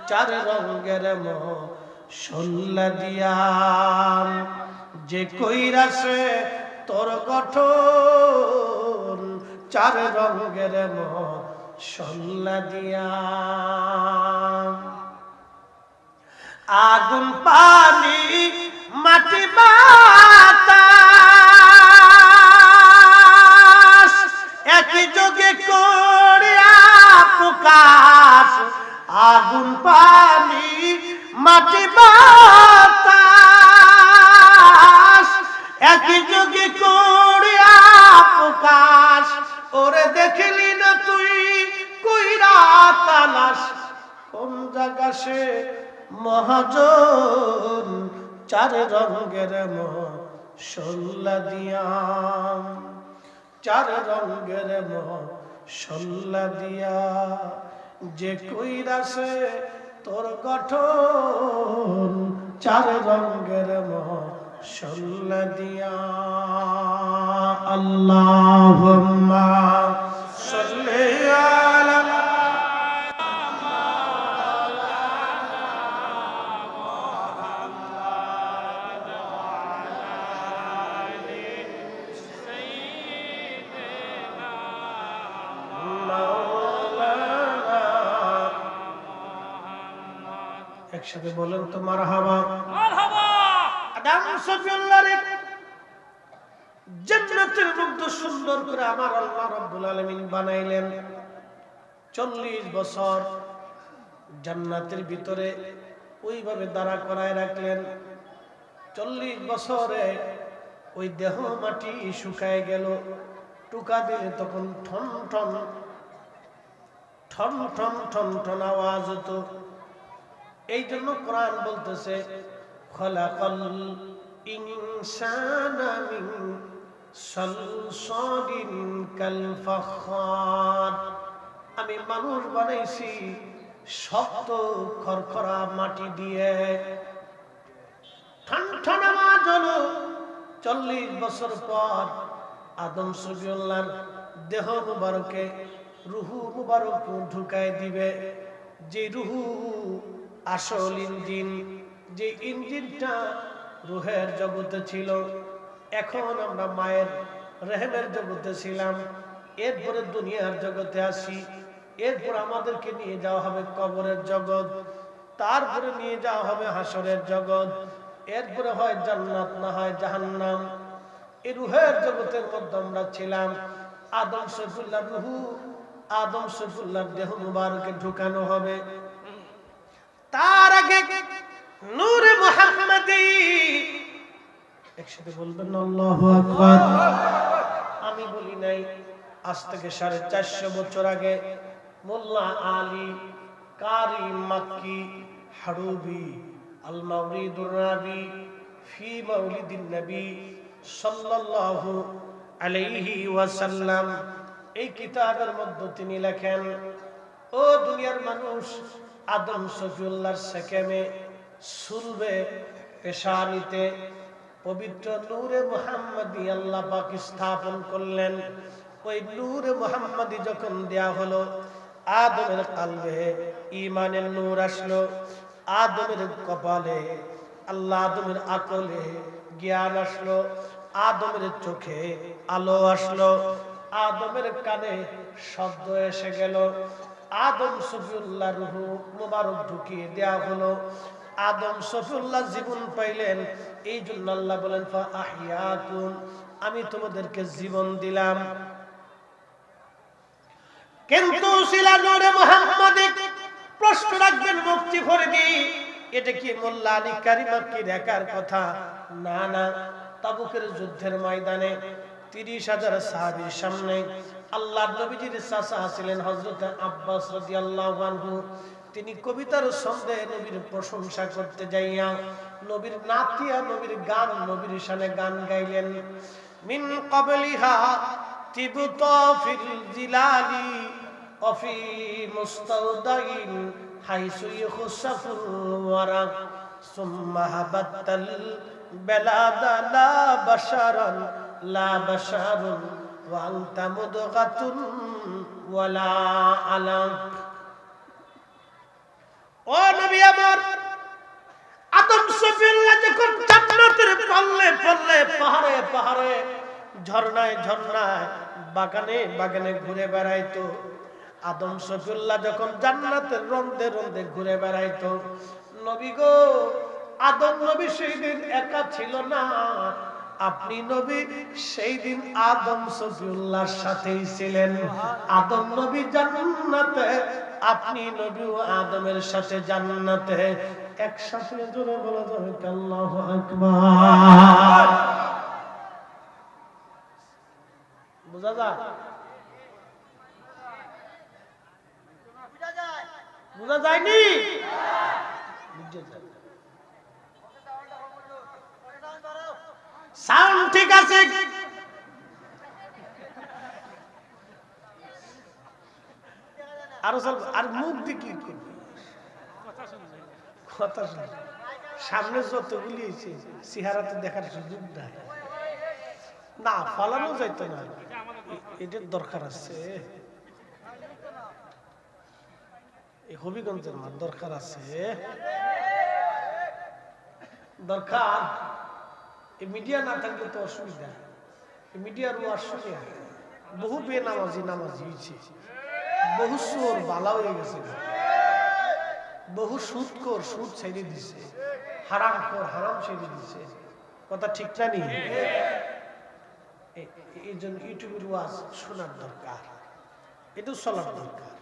চার রঙের মশলা দিয়া যে কইরাছে তোর গঠন, চার রঙের মশলা দিয়া। আগুন পানি মাটি বাতাস একই যোগে করিয়া প্রকাশ। আগুন পানি মাটি বাতাস একই যোগে করিয়া প্রকাশ। ওরে দেখলি না তুই কইরা তালাশ, কোন জায়গা সে মহাজন, চার রঙের মশলা দিয়া, চার রঙের মশলা দিয়া যে কইরাছে তোর গঠন, চার রঙের মশলা দিয়া। আল্লাহুম্মা সাল্লি আলা একসাথে বলেন তো মারহাবা। মারহাবা। আদম শফিউল্লাহর জান্নাতের মধ্যে সুন্দর করে আমার আল্লাহ রাব্বুল আলামিন বানাইলেন। 40 বছর জান্নাতের ভিতরে ওইভাবে দাঁড়া করায় রাখলেন। 40 বছরে ওই দেহ মাটি শুকায় গেল। টুকা দিলে তখন ঠন ঠন ঠন ঠন ঠন ঠন আওয়াজ হতো। এই জন্য কোরআন বলতেছে খলাকাল ইনসানা মিন সালসালিন কাল ফাখার, আমি মানুষ বানাইছি শক্ত খরখরা মাটি দিয়ে। ঠন ঠন আওয়াজ হলো। 40 বছর পর আদম শফিউল্লাহর দেহ মুবারকে রুহু মুবারক ঢুকায় দিবে। যে রুহু আসল ইঞ্জিন, যে ইঞ্জিনটা রুহের জগতে ছিল, এখন আমরা মায়ের রেহেমের জগতে ছিলাম, এরপরে দুনিয়ার জগতে আসি, এরপর আমাদেরকে নিয়ে যাওয়া হবে কবরের জগৎ, তারপরে নিয়ে যাওয়া হবে হাসরের জগৎ, এরপরে হয় জান্নাত না হয় জাহান্নাম। এই রুহের জগতের মধ্যে আমরা ছিলাম। আদম শফিউল্লাহর রুহু আদম শফিউল্লাহর দেহ মুবারকে ঢুকানো হবে। তার আগে নূরে মুহাম্মাদি একসাথে বলবেন আল্লাহু আকবার। আমি বলি নাই, আজ থেকে 450 বছর আগে মোল্লা আলী কারি মাক্কি হারুবি আল মাওলিদুর রাবি ফি মাউলিদিন নবী সাল্লাল্লাহু আলাইহি ওয়াসাল্লাম এই কিতাবের মধ্যে তিনি লেখেন, ও দুনিয়ার মানুষ, আদম শফিউল্লাহর সেকেমে সুলবে পেশানিতে পবিত্র নূরে মুহাম্মাদি আল্লাহ পাক স্থাপন করলেন। ওই নূরে মুহাম্মাদি যখন দেয়া হলো, আদমের কলবে ঈমানের নূর আসলো, আদমের কপালে আল্লাহ, আদমের আকলে জ্ঞান আসলো, আদমের চোখে আলো আসলো, আদমের কানে শব্দ এসে গেল, আদম শফিউল্লাহ রূহ মুবারক ঢুকিয়ে দেয়া হলো, আদম শফিউল্লাহ জীবন পাইলেন। এই জন্য আল্লাহ বলেন ফা আহিয়াকুম, আমি তোমাদেরকে জীবন দিলাম। কিন্তু সিলা নূরে মুহাম্মাদি প্রশ্ন রাখবেন মুফতি ফরিদি, এটা কি মোল্লা আলী কারি মাক্কির একার কথা? না না, তাবুকের যুদ্ধের ময়দানে 30,000 সাহাবীর সামনে আল্লাহর নবীজির চাচা ছিলেন হযরত আব্বাস রাদিয়াল্লাহু আনহু। তিনি কবিতার ছন্দে নবীর প্রশংসা করতে যাইয়া নবীর নাতিয়া, নবীর গান, নবীর শানে গান গাইলেন। মিন ক্বাবলিহা তিবতা ফিল জিলালি ওয়া ফি মুস্তাওদাইন হাইসু ইখসাফুল ওয়ারা সুম্মা হাবাতাল বালাদা লা বাশারান লা বাশারুন ওয়া আনতা মুদগাতুন ওয়ালা আলাক। ও নবী আমার, আদম শফিউল্লাহ যখন জান্নাতের পাল্লে পাল্লে, পাহাড়ে পাহাড়ে, ঝর্ণায় ঝর্ণায়, বাগানে বাগানে ঘুরে বেড়াইতো, আদম শফিউল্লাহ যখন জান্নাতের রন্দে রন্দে ঘুরে বেড়াইতো, নবী গো, আদম নবী সেই দিন একা ছিল না, আপনি নবী সেই দিন আদম শফিউল্লাহর সাথেই ছিলেন। আদম নবী জান্নাতে, আপনি নবী ও আদমের সাথে জান্নাতে একসাথে। জোরে বলা যাবে আল্লাহু আকবার। বুঝা যায়? বুঝা যায়নি? সাউন্ড ঠিক আছে? আর মুখ দিয়ে কি করবি? কথা শুন, সামনে যতগুলি চেহারাতে দেখার সুযোগ নাই, না ফালানো যাইতো না, এটার দরকার আছে। হবিগঞ্জের মার দরকার আছে, দরকার। এই মিডিয়া না থাকলে তো অসুবিধা। মিডিয়ার ওয়াজ শুনে বহু বেনামাজি নামাজি হয়েছে, বহু চোর বালা হয়ে গেছে, বহু সুদখোর সুদ ছেড়ে দিছে, হারামখোর হারাম ছেড়ে দিছে। কথা ঠিক না নি? এই জন্য ইউটিউবের ওয়াজ শোনার দরকার, এটাও চলার দরকার,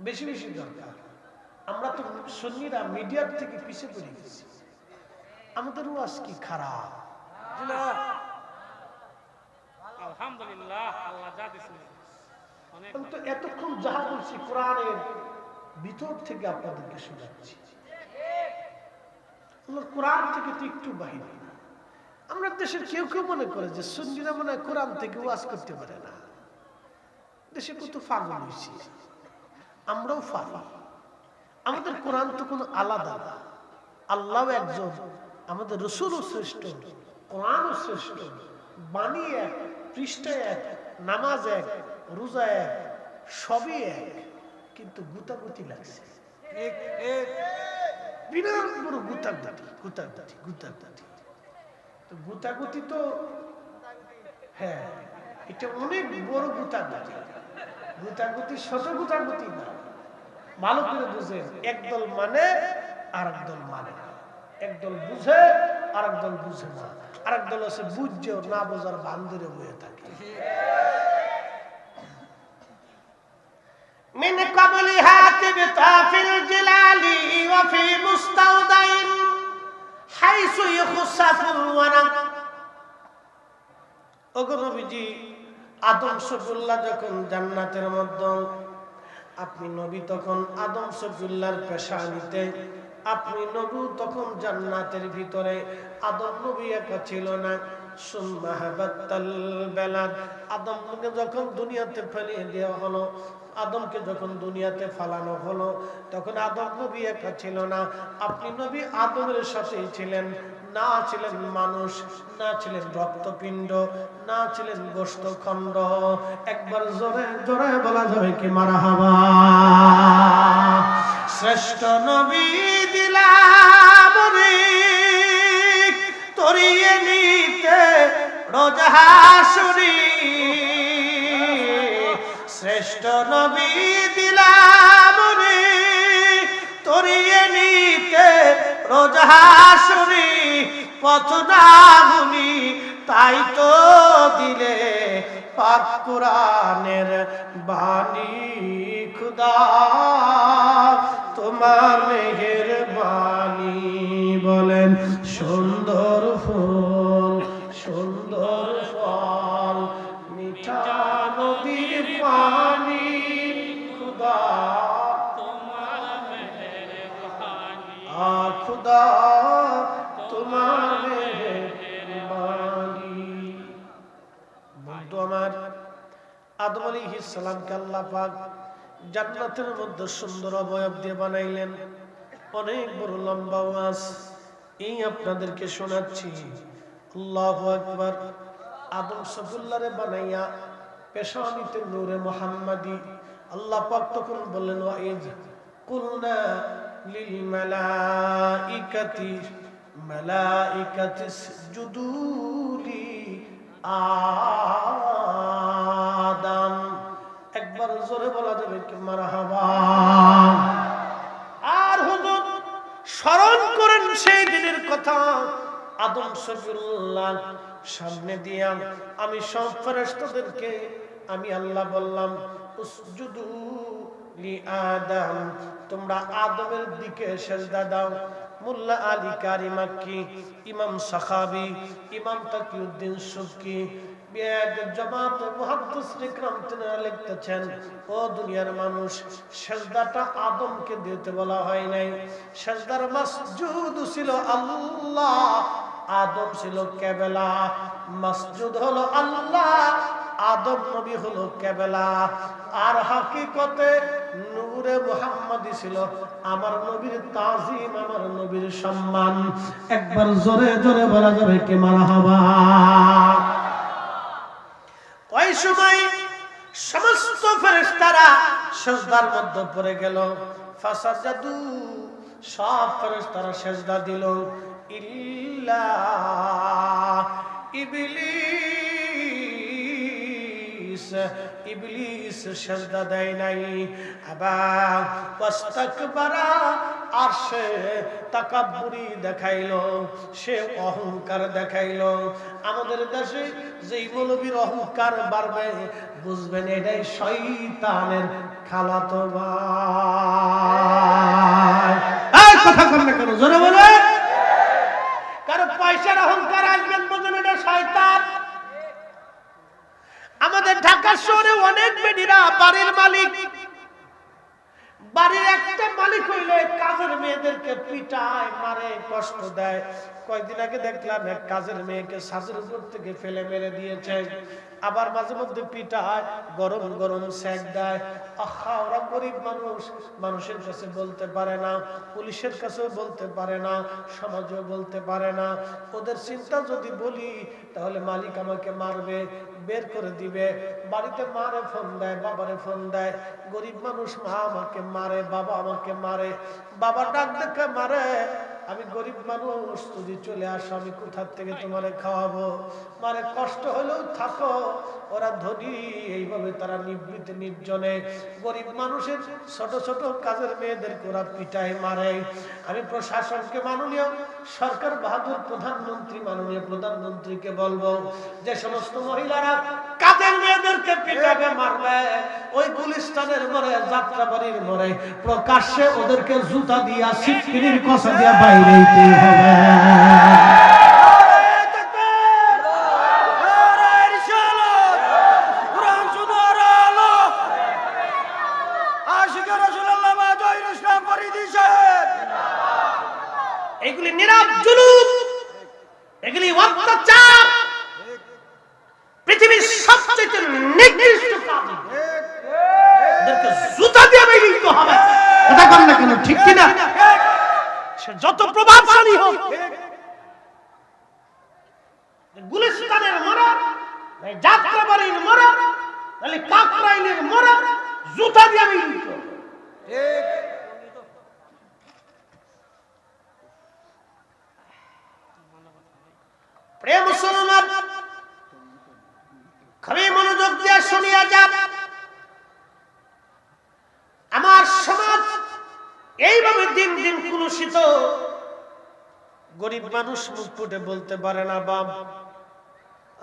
বেশি বেশি দরকার। আমরা তো সুন্নিরা মিডিয়ার থেকে পিছিয়ে পড়ে গেছি। আমাদের ওয়াজ কি খারাপ? আলহামদুলিল্লাহ, আল্লাহ যা দিয়েছেন অনেক। তো এতক্ষণ যাহা বলছি কোরআনের ভিতর থেকে আপনাদেরকে শোনাচ্ছি, কোরআন থেকে তো একটু বাহিনী। আমরা দেশের কেউ কেউ মনে করে যে সুন্নিরা মনে হয় কোরআন থেকে ওয়াজ করতে পারে না। দেশে কত পাগল হয়েছি, আমরাও পারি। আমাদের কোরআন তো কোনো আলাদা না, আল্লাহ একজন, আমাদের রসুলও শ্রেষ্ঠ, কোরআনও শ্রেষ্ঠ, বাণী এক, পৃষ্ঠা এক, নামাজ এক, রোজা এক, সবই এক, কিন্তু গুতাগুতি লাগছে। বিরাট বড় গুতাগুতি, গুতাগুতি, গুতাগুতি। তো গুতাগুতি তো হ্যাঁ, এটা অনেক বড় গুতাগুতি। গুতাগুতি ছোট গুতাগুতি না, ভালো করে বুঝেন। একদল মানে আর একদল মানে না, একদল বুঝে আর একদল বুঝে না, আর একদল আছে বুঝছেও না, বোঝার বান্ধরে বয়ে থাকে। من قبلها تبتا في الجلال وفي مستودع حيث يخسف الورق ওগো নবীজি, আদম শফিউল্লাহ যখন জান্নাতের মধ্যে, আপনি নবী তখন আদম শফিউল্লাহর পেশানিতে, আপনি নবী তখন জান্নাতের ভিতরে। আদম নবী একা ছিল না, সুম্মা হাবাতাল বালাদ, আদমকে যখন দুনিয়াতে ফেলিয়ে দেওয়া হলো, আদমকে যখন দুনিয়াতে ফালানো হলো, তখন আদম নবী একা ছিল না, আপনি নবী আদমের সাথেই ছিলেন। না ছিলেন মানুষ, না ছিলেন রক্তপিণ্ড, না ছিলেন গোশতখণ্ড। একবার জোরে জোরে বলা যাবে কি মারহাবা। শ্রেষ্ঠ নবী দিলাম রে তরিয়ে নিতে রোজা হাসুরি, শ্রেষ্ঠ নবী দিলাম রে তরিয়ে নিতে রোজা হাসুরি, পথ না ভুলি তাই তো দিলে পাক কুরআনের বাণী। খুদা তোমার মেহেরবানি। বলেন সুন্দর ফুল সুন্দর ফল, মিঠা নদীর পানি, খুদা তোমার মেহেরবানি, খুদা তোমার মেহেরবানি। বন্ধু আমার, আদম আলাইহিস সালামকে আল্লাহ পাক জান্নাতের মধ্যে সুন্দর অবয়ব দিয়ে বানাইলেন। অনেক বড় লম্বা ওয়াজ এই আপনাদেরকে শোনাচ্ছি। আল্লাহু আকবার। আদম শফিউল্লাহরে বানাইয়া পেশানিতে নূরে মুহাম্মাদি আল্লাহ পাক তখন বললেন, ওয়াইজ কুলনা লিল মালাইকাতি ইসজুদু লি আদম। একবার জোরে বলা যাবে কি মারহাবা। আর হুজুর স্মরণ করেন সেই দিনের কথা। আদম শফিউল্লাহ সামনে দিয়া আমি সব ফেরেশতাদেরকে আমি আল্লাহ বললাম, উসজুদু লি আদম, তোমরা আদমের দিকে সিজদা দাও। মোল্লা আলী কারি মাক্কি, ইমাম সাখাবী, ইমাম তাকিউদ্দিন সুবকি, জামাত মুহাদ্দিসিন ইকরাম তিনারা লিখতেছেন, ও দুনিয়ার মানুষ, সিজদাটা আদমকে দিতে বলা হয় নাই। সিজদার মাসজুদ ছিল আল্লাহ, আদম ছিল কেবলা। মাসজুদ হলো আল্লাহ, আদম নবী হলো কেবলা। আর হাকিকতে নূরে মুহাম্মাদি ছিল আমার নবীর তাজিম, আমার নবীর সম্মান। একবার জোরে জোরে বলা যাবে কি মারহাবা। ওই সময় সমস্ত ফেরেশতারা সিজদার মধ্যে পড়ে গেল। ফাসাজাদু, সব ফেরেশতারা সিজদা দিল, ইল্লা ইবলিস, ইবলিস সিজদা দেয় নাই। আবা ওয়াস্তাকবারা, আর সে তাকাব্বুরি দেখাইলো, সে অহংকার দেখাইলো। আমাদের দেশে যেই মৌলবীর অহংকার বাড়বে বুঝবেন এটাই শয়তানের খালাতো ভাই। এই কথা কর না কেন, জোরে বলে। কারণ পয়সার অহংকার আসবেন বুঝবেন এটা শয়তান। আমাদের ঢাকা শহরে অনেক বেডিরা বাড়ির মালিক, বাড়ির একটা মালিক হইলে কাজের মেয়েদেরকে পিটায়, মারে, কষ্ট দেয়। কয়েকদিন আগে দেখলাম এক কাজের মেয়েকে ছাদের উপর থেকে ফেলে মেরে দিয়েছে। আবার মাঝে মধ্যে পিটায়, গরম গরম সেক দেয়। আহা, ওরা গরিব মানুষ, মানুষের কাছে বলতে পারে না, পুলিশের কাছেও বলতে পারে না, সমাজেও বলতে পারে না। ওদের চিন্তা যদি বলি তাহলে মালিক আমাকে মারবে, বের করে দিবে। বাড়িতে মারে ফোন দেয়, বাবারে ফোন দেয়। গরিব মানুষ, মা আমাকে মারে, বাবা আমাকে মারে, বাবা ডাক দেখে মারে। আমি গরিব মানুষ, যদি চলে আসো আমি কোথা থেকে তোমারে খাওয়াবো, মারে কষ্ট হলেও থাকো। ওরা ধনী, এইভাবে তারা নিভৃতে নির্জনে গরিব মানুষের ছোট ছোট কাজের মেয়েদেরকে ওরা পিটায়, মারে। আমি প্রশাসনকে, মাননীয় সরকার বাহাদুর প্রধানমন্ত্রী, মাননীয় প্রধানমন্ত্রীকে বলবো, যে সমস্ত মহিলারা কাজের মেয়েদেরকে পিটাবে, মারবে, ওই গুলিস্তানের মোড়ে, যাত্রাবাড়ির মোড়ে প্রকাশ্যে ওদেরকে জুতা দিয়া, সিটকিনির কষা দিয়া বাইরে দিতে হবে। এগুলি নীরব জুলুম, এগুলি অত্যাচার, পৃথিবীর সবচেয়ে নিকৃষ্ট কাজ। এদেরকে জুতা দিয়ে বেরিয়ে হবে। কথা কন না কেন, ঠিক কিনা? সে যত প্রভাবশালী হোক, গুলিস্তানের মোড়া, যাত্রাবাড়ির মোড়া, নাহলে কাকরাইলের মোড়া, জুতা দিয়ে বেরিয়ে হবে। প্রিয় মুসলমান, খুবই মনোযোগ দিয়ে শুনিয়া যান। আমার সমাজ এইভাবে দিন দিন কুলুষিত। গরিব মানুষ মুখ ফুটে বলতে পারে না, বাপ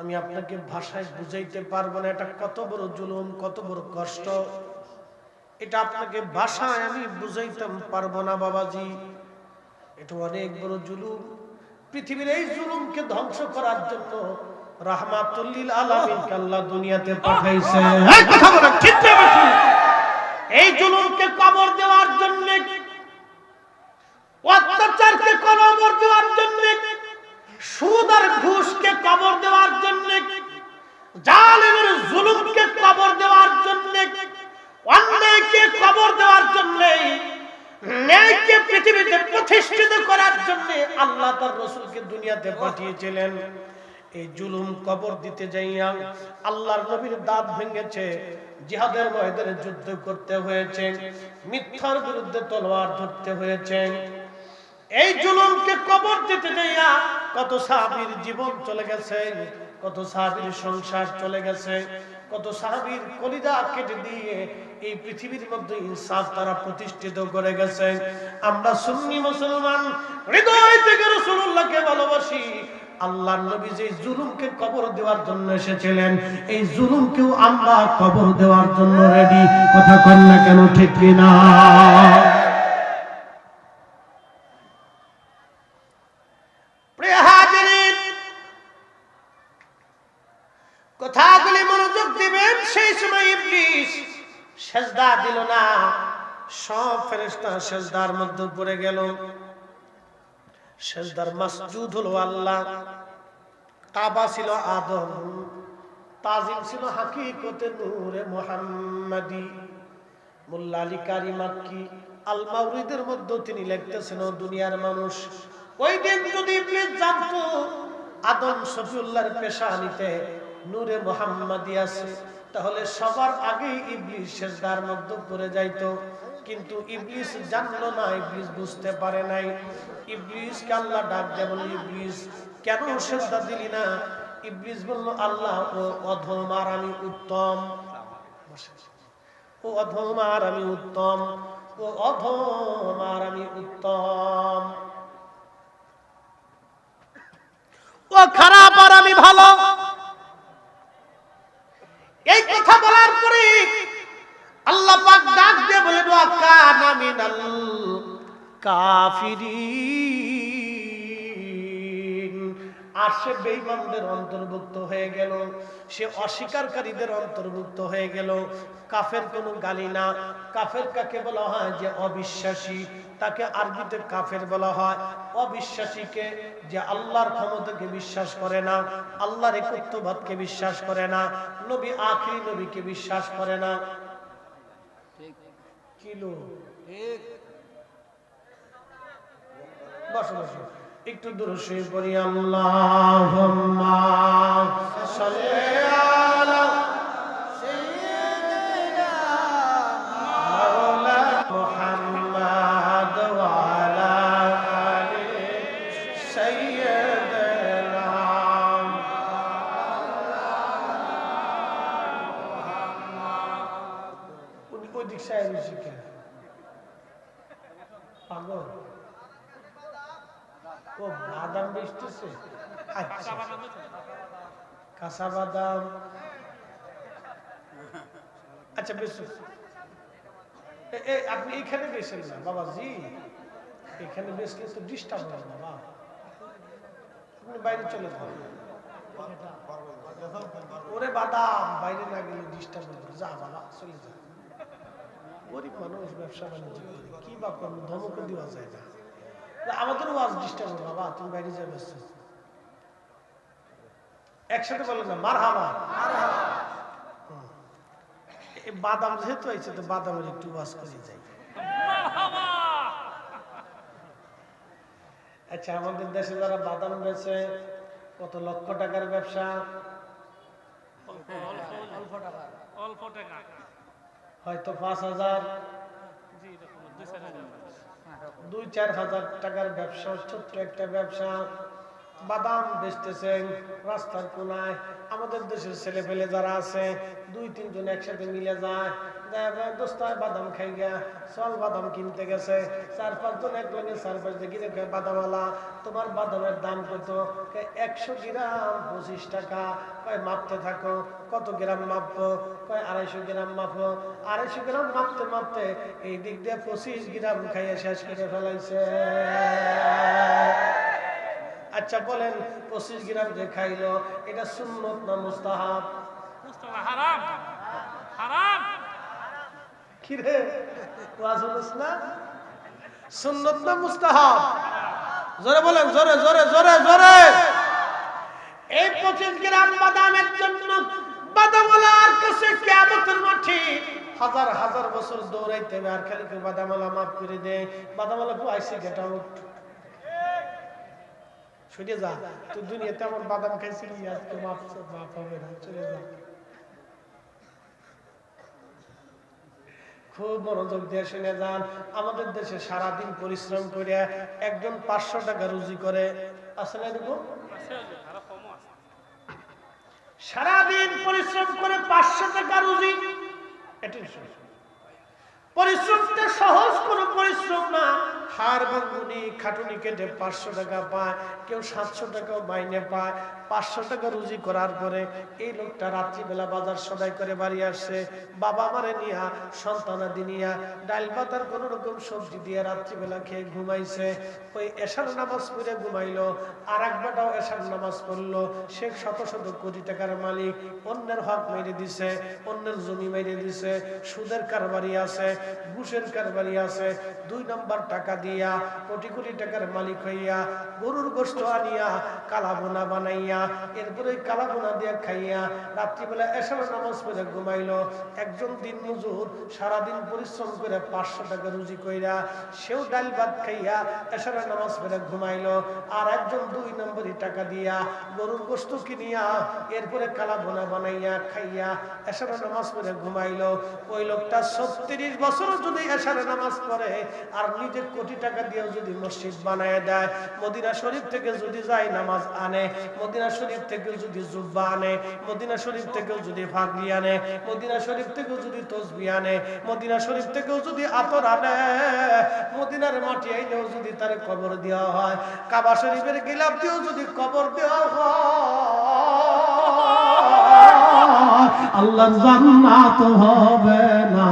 আমি আপনাকে ভাষায় বুঝাইতে পারবো না, এটা কত বড় জুলুম, কত বড় কষ্ট, এটা আপনাকে ভাষায় আমি বুঝাইতে পারবো না বাবাজি, এটা অনেক বড় জুলুম। পৃথিবীর এই জুলুমকে ধ্বংস করার জন্য রাহমাতুল লিল আলামিনকে আল্লাহ দুনিয়াতে পাঠাইছে। এই কথা বলেন ঠিক না বেশি? এই জুলুমকে কবর দেওয়ার জন্য, অত্যাচারকে কবর দেওয়ার জন্য, সুদ আর ঘুষকে কবর দেওয়ার জন্য, জালিমের জুলুমকে কবর দেওয়ার জন্য, অন্যায়কে কবর দেওয়ার জন্য, ন্যায়কে পৃথিবীতে প্রতিষ্ঠিত করার জন্য আল্লাহ তার রাসূলকে দুনিয়াতে পাঠিয়েছিলেন। এই জুলুম কবর দিতে যাইয়া আল্লাহর নবীর দাঁত ভেঙেছে, জিহাদের ময়দানে যুদ্ধ করতে হয়েছে, মিথ্যার বিরুদ্ধে তলোয়ার ধরতে হয়েছে। এই জুলুমকে কবর দিতে যাইয়া কত সাহাবীর জীবন চলে গেছে, কত সাহাবীর সংসার চলে গেছে, কত সাহাবীর কলিজা কেটে দিয়ে এই পৃথিবীর মধ্যে ইনসাফ তারা প্রতিষ্ঠিত করে গেছে। আমরা সুন্নি মুসলমান হৃদয় থেকে রাসূলুল্লাহকে ভালোবাসি। আল্লাহর নবী যে জুলুমকে কবর দেওয়ার জন্য এসেছিলেন, এই জুলুমকেও আমরা কবর দেওয়ার জন্য রেডি। কথা কন না কেন, ঠিক কিনা? প্রিয় হাজিরিন, কথাগুলি মনোযোগ দিবেন। সেই সময় ইবলিস সেজদা দিল না, সব ফেরেশতা সেজদার মধ্যে পড়ে গেল। সেজদার মাসজুদ হলো আল্লাহ, কাবা ছিল আদম, তাজিম ছিল হাকিকতে নূরে মুহাম্মাদি। মোল্লা আলী কারি মাক্কি আল মাওরিদের মধ্যে তিনি লিখতেছেন, দুনিয়ার মানুষ ওই দিন যদি ইবলিস জানতো আদম শফিউল্লাহর পেশানিতে নূরে মুহাম্মাদি আছে, তাহলে সবার আগে ইবলিস সেজদার মধ্যে পড়ে যাইতো। কিন্তু ইবলিস জানলো না, ইবলিস বুঝতে পারে নাই। ইবলিসকে আল্লাহ ডাক দিয়ে বলল, ইবলিস কেন সেজদা দিলি না? ইবলিস বলল, আল্লাহ ও অধম আর আমি উত্তম, ও অধম আর আমি উত্তম, ও অধম আর আমি উত্তম, ও খারাপ আর আমি ভালো। এই কথা বলার পরে আল্লাহ পাক ডাক দিয়ে বলেন, ওয়া কানা মিনাল কাফিরিন। আর সে বেঈমানদের অন্তর্ভুক্ত হয়ে গেল, সে অস্বীকারীদের অন্তর্ভুক্ত হয়ে গেল। কাফের কোনো গালি না। কাফের কাকে বলা হয়? যে অবিশ্বাসী, তাকে আরবিতে কাফের বলা হয়। অবিশ্বাসীকে যে আল্লাহর ক্ষমতাকে বিশ্বাস করে না, আল্লাহর একত্ববাদকে বিশ্বাস করে না, নবী আখিরি নবীকে বিশ্বাস করে না। কিলো বসো বসো, একটু দরুদ শরীফ পড়ি। আল্লাহুম্মা সাল্লি আলা সাইয়্যিদিনা মাওলানা মুহাম্মাদ ওয়া আলা আলি সাইয়্যিদিনা। ওই দিক সাহেব শিখে পাগল, ও বাদাম বেচতেছে। আচ্ছা, কাঁচা বাদাম। আচ্ছা বেশ, আপনি এখানে বেচেন না বাবাজি, এখানে বেচলে তো ডিস্টার্ব হয় বাবা, আপনি বাইরে চলে যান। ওরে বাদাম বাইরে না গেলে ডিস্টার্ব হবে, যা বাবা চলে যা। গরিব মানুষ ব্যবসা বাণিজ্য করে, কি বা করবো, ধমক দেওয়া যায় না। আমাদের ওয়াজ ডিস্টার্ব হবে, বাবা তুমি বাইরে যাবে, একসাথে বলেন না মারহাবা। এই বাদাম যেহেতু আইছে তো বাদামের একটু ওয়াজ করে যাই। আচ্ছা, আমাদের দেশে যারা বাদাম বেচে কত লক্ষ টাকার ব্যবসা, অল্প টাকা, হয়তো 5,000 2-4 হাজার টাকার ব্যবসা, ছোট্ট একটা ব্যবসা। বাদাম বেচতেছেন রাস্তার কোনায়। আমাদের দেশের ছেলে পেলে যারা আছে 2-3 জন একসাথে মিলে যায়, দোস্ত বাদাম খাই গা, চল বাদাম কিনতে গেছে। 4-5 জন এক লগে 4-5 দেখি দেখে বাদামওয়ালা, তোমার বাদামের দাম কত? 100 গ্রাম 25 টাকা। কয় মাপতে থাকো, কত গ্রাম মাপবো? কয় 250 গ্রাম মাপো। 250 গ্রাম মাপতে মাপতে এই দিক দিয়ে 25 গ্রাম খাইয়ে শেষ করে ফেলাইছে। আচ্ছা বলেন, 25 গ্রাম যে খাইলো এটা সুন্নত না মুস্তাহাব? হারাম, হারাম। কি রে ওয়াজ হলোস না? সুন্নত না মুস্তাহাব? জোরে বলেন, জোরে জোরে জোরে জোরে। এই 25 গ্রাম বাদামের জন্য বাদামওয়ালার কাছে কিয়ামতের মাঠে হাজার হাজার বছর দৌড়াইতে হবে, আর খালি বাদামওয়ালা মাফ করে দেয়। বাদামওয়ালা আইসি গেট আউট, ছুটে যা, তুই দুনিয়াতে আমার বাদাম খাইছিলি, আজকে মাফ হবে না, চলে যা। খুব মনোযোগ দিয়ে শুনে যান। আমাদের দেশে সারাদিন পরিশ্রম করে একজন 500 টাকা রুজি করে, আছে না এরকম? সারাদিন পরিশ্রম করে 500 টাকা রুজি। পরিশ্রমটা সহজ কোনো পরিশ্রম না। হাড় ভাঙুনি খাটুনি কেটে 500 টাকা পায়, কেউ 700 টাকাও মাইনে পায়। 500 টাকা রুজি করার পরে এই লোকটা রাত্রিবেলা বাজার সদাই করে বাড়ি আসছে, বাবা মারে নিয়া সন্তানাদি নিয়া ডাল পাতার কোন রকম সবজি দিয়ে রাত্রিবেলা খেয়ে ঘুমাইছে। ওই এশার নামাজ পড়ে ঘুমাইলো, আর একবারটাও এশার নামাজ পড়লো। সে শত শত কোটি টাকার মালিক, অন্যের হক মেরে দিছে, অন্যের জমি মেরে দিছে, সুদের কারবারি আছে, ঘুষের কারবারি আছে। 2 নম্বর টাকা দিয়া কোটি কোটি টাকার মালিক হইয়া গরুর গোশত আনিয়া কালাবোনা বানাইয়া এরপরে কালাবোনা দিয়া খাইয়া রাত্রিবেলা এশার নামাজ পড়ে ঘুমাইলো। একজন দিন মজুর সারাদিন পরিশ্রম করে 500 টাকা রুজি কইরা সেও ডাল ভাত খাইয়া এশার নামাজ পড়ে ঘুমাইলো। আর একজন 2 নম্বরই টাকা দিয়া গরুর গোশত কিনিয়া এরপরে কালাবোনা বানাইয়া খাইয়া এশার নামাজ পড়ে ঘুমাইলো। ওই লোকটা 36 বছর যদি এশার নামাজ পড়ে আর নিজে কোটি টাকা দিয়ে যদি মসজিদ বানায় দেয়, মদিনা শরীফ থেকে যদি যায় নামাজ আনে, মদিনা শরীফ থেকে যদি জুব্বা আনে, মদিনা শরীফ থেকে যদি ফাগড়ি আনে, মদিনা শরীফ থেকে যদি তসবিহ আনে, মদিনা শরীফ থেকে যদি আতর আনে, মদিনার মাটি আইলেও যদি তার কবর দেওয়া হয়, কাবা শরীফের গিলাফ দিয়েও যদি কবর দেওয়া হয়, আল্লাহর জান্নাত হবে না।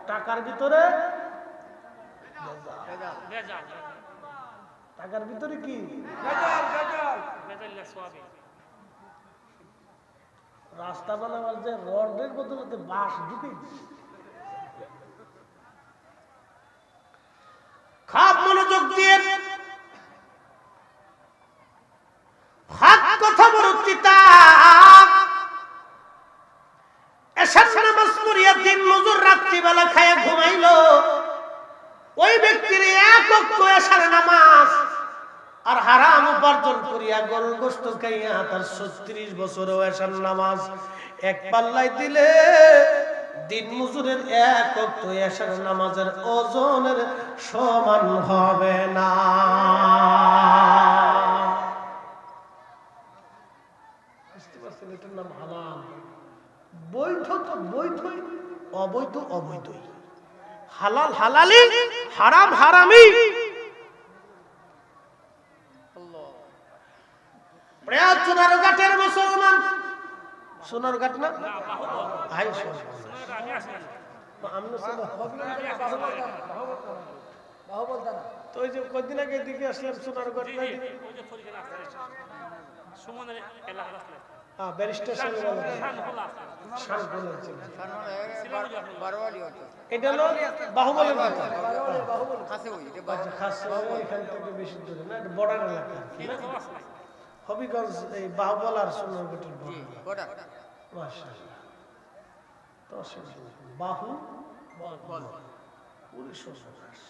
টাকার ভিতরে টাকার ভিতরে কি রাস্তা বানাবার যে রডের বদলে বাঁশ ঢুকে খাপ মনোযোগ দিয়ে হাত কথা বড় চিতা এশার নামাজ পড়িয়া দিন মজুর রাত্রিবেলা খায়া ঘুমাইলো। ওই ব্যক্তির এক ওয়াক্ত এশার নামাজ আর হারাম উপার্জন করিয়া গরুর গোশত খাইয়া তার 36 বছরও এশার নামাজ এক পাল্লায় দিলে দিন মজুরের এক ওয়াক্ত এশার নামাজের ওজনের সমান হবে না। বুঝতে পারছেন? এটার নাম হালাল। বৈধ তো বৈধই, অবৈধ অবৈধই। হালাল হালালি, হারাম হারামি। সোনারঘাটের মুসলমান, সোনারঘাট না ভাই, তো ওই যে কদিন আগে দিকে আসলাম সোনারঘাট, ব্যারিস্টার সাহেব শানখোলা। শানখোলা ছিল। বারোয়ারি হতো এটা হলো বাহুবলের মতো। কাছে ওই যে আচ্ছা, খাসিয়া এখান থেকে বেশি দূরে না, এটা বর্ডার এলাকা। এটা তো আছে। হবিগঞ্জ এই বাহুবল আর সোনারঘাটের বর্ডার। কটা মাশাআল্লাহ। তো অসুবিধা নেই। বাহু বল পুরো সর্বনাশ।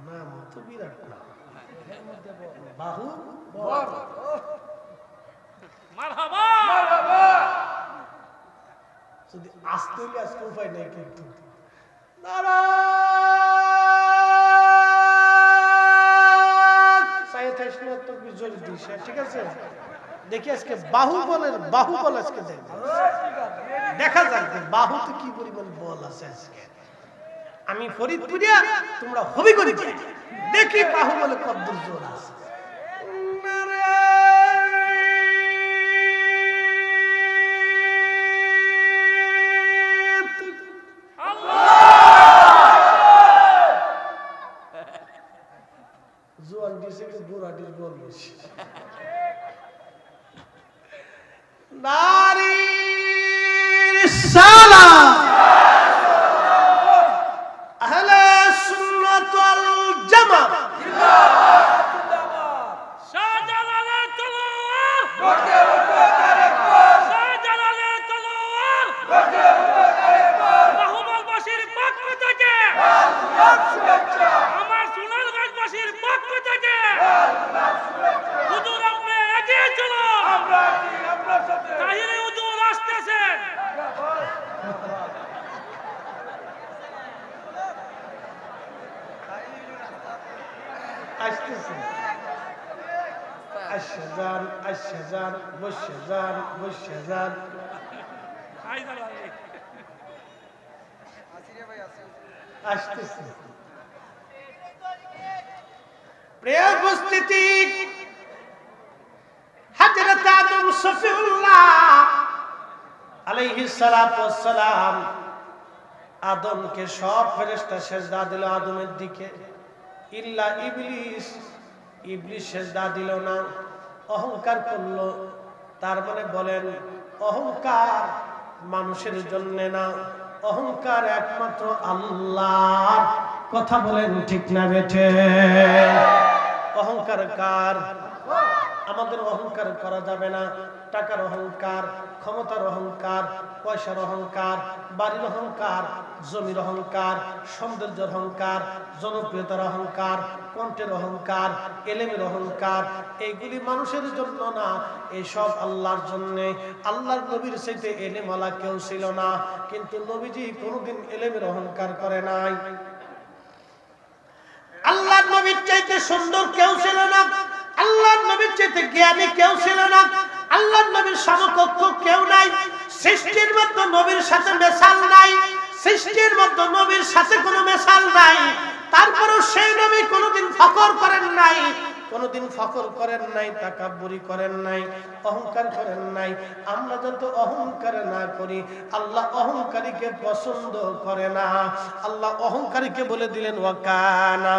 নাম তো বিরাট নাম। বাহু বল। মারহাবা। যদি আসতে হলে আজকে উপায় নেই কিন্তু ঠিক আছে, দেখি আজকে বাহুবল আজকে দেখা যাক যে বাহুতে কি পরিমাণ বল আছে আজকে। আমি ফরিদপুরিয়া, তোমরা হবিগঞ্জ, দেখি বাহুবলে কদ্দুর জোর আছে। জোয়ান দিছে কি বুড়াটির বল বেশি। নারী সালাম আহলে সুন্নাত ওয়াল জামাত শাহজালালের তলোয়ার। শাহজালালের তলোয়ার। বাহুবলবাসীর পক্ষ থেকে, আমার সোনারগাঁওবাসীর পক্ষ থেকে হুজুর আপনি এগিয়ে চলুন। তাহিরে হুজুর আসতেছেন। আসতেছে। আশাজান বৈশাজান হায়দার আলী। আসতেছে। প্রিয় উপস্থিতি, হযরত আদম সফিউল্লাহ আলাইহিস সালাতু ওয়াস সালাম আদমকে সব ফেরেশতা সিজদা দিল আদমের দিকে, ইল্লা ইবলিস সিজদা দিল না, অহংকার করলো। তার মানে বলেন অহংকার মানুষের জন্য না, অহংকার একমাত্র আল্লাহর। কথা বলেন ঠিক না বেঠে? অহংকার কার? আমাদের অহংকার করা যাবে না। টাকার অহংকার, ক্ষমতার অহংকার, পয়সার অহংকার, বাড়ির অহংকার, জমির অহংকার, সৌন্দর্যের অহংকার, জনপ্রিয়তার অহংকার, কণ্ঠের অহংকার, এলেমের অহংকার, এইগুলি মানুষের জন্য না, এইসব আল্লাহর জন্য। আল্লাহর নবীর চাইতে এলেমওয়ালা কেউ ছিল না, কিন্তু নবীজি কোনোদিন এলেমের অহংকার করে নাই। আল্লাহর নবীর চাইতে সুন্দর কেউ ছিল না, আল্লাহর নবীর চাইতে জ্ঞানী কেউ ছিল না, আল্লাহর নবীর সমকক্ষ কেউ নাই। সৃষ্টির মধ্যে নবীর সাথে মেশাল নাই, সৃষ্টির মধ্যে নবীর সাথে কোনো মেশাল নাই। তারপরেও সেই নবী কোনোদিন ফখর করেন নাই, কোনোদিন ফখর করেন নাই, তাকাব্বুরি করেন নাই, অহংকার করেন নাই। আমরা যত অহংকার না করি, আল্লাহ অহংকারীকে পছন্দ করে না। আল্লাহ অহংকারীকে বলে দিলেন ওয়াকানা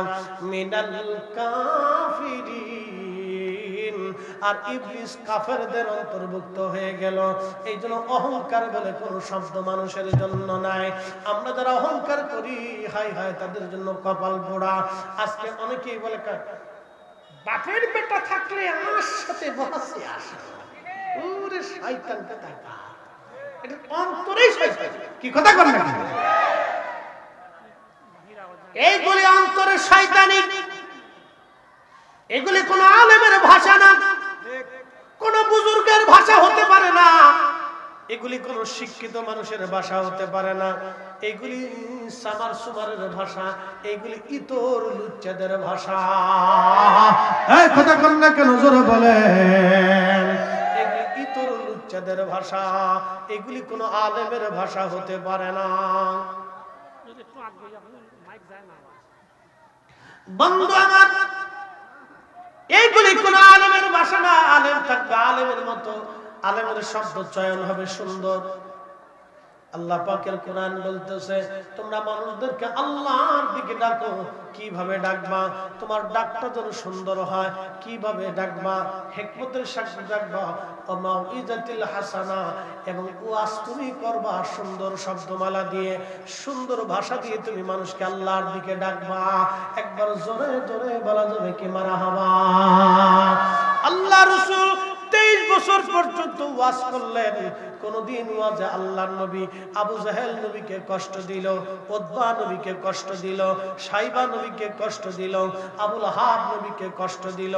মিনাল কাফিরিন, আর ইবলিস কাফেরদের অন্তর্ভুক্ত হয়ে গেল। এই জন্য অহংকার বলে কোনো শব্দ মানুষের জন্য নাই। আমরা যারা অহংকার করি, হায় হায় তাদের জন্য কপাল পোড়া। আজকে অনেকেই বলে বাপের বেটা থাকলে আমার সাথে বসে আসে, ওরে শয়তান কথা, এটা অন্তরেই শয়তান। কি কথা কর না? এইগুলি অন্তরের শয়তানি, এগুলি কোন আলেমের ভাষা না, কোন বুজুর্গের ভাষা হতে পারে না, এগুলি কোন শিক্ষিত মানুষের ভাষা হতে পারে না। এগুলি সামার সুমারের ভাষা, এগুলি ইতর লুচ্চাদের ভাষা। এই কথা কন না কেন, জোরে বলেন। এগুলি ইতর লুচ্চাদের ভাষা, এগুলি কোন আলেমের ভাষা হতে পারে না। যদি একটু আগে মাইক যায় না। বন্ধু আমার, এইগুলি কোন আলেমের ভাষা না। আলেম থাকবে আলেমের মতো, আলেমের শব্দ চয়ন হবে সুন্দর, আল্লাহ পাকের কোরআন বলতেছে তোমরা মানুষদেরকে আল্লাহর দিকে ডাকো। কিভাবে ডাকবা? তোমার ডাকটা যেন সুন্দর হয়। কিভাবে ডাকবা? হিকমতের সাথে ডাকবা। ও মাউইজাতিল হাসানা, এবং ওয়াজ তুমি করবা সুন্দর শব্দমালা দিয়ে, সুন্দর ভাষা দিয়ে তুমি মানুষকে আল্লাহর দিকে ডাকবা। একবার জোরে জোরে বলা যাবে কি মারহাবা। আল্লাহ রাসূল 23 বছর পর্যন্ত ওয়াজ করলেন। কোনদিন ওয়াজে আল্লাহর নবী আবু জাহেল নবীকে কষ্ট দিল, উতবা নবীকে কষ্ট দিল, সাইবা নবীকে কষ্ট দিল, আবুল হাব নবীকে কষ্ট দিল,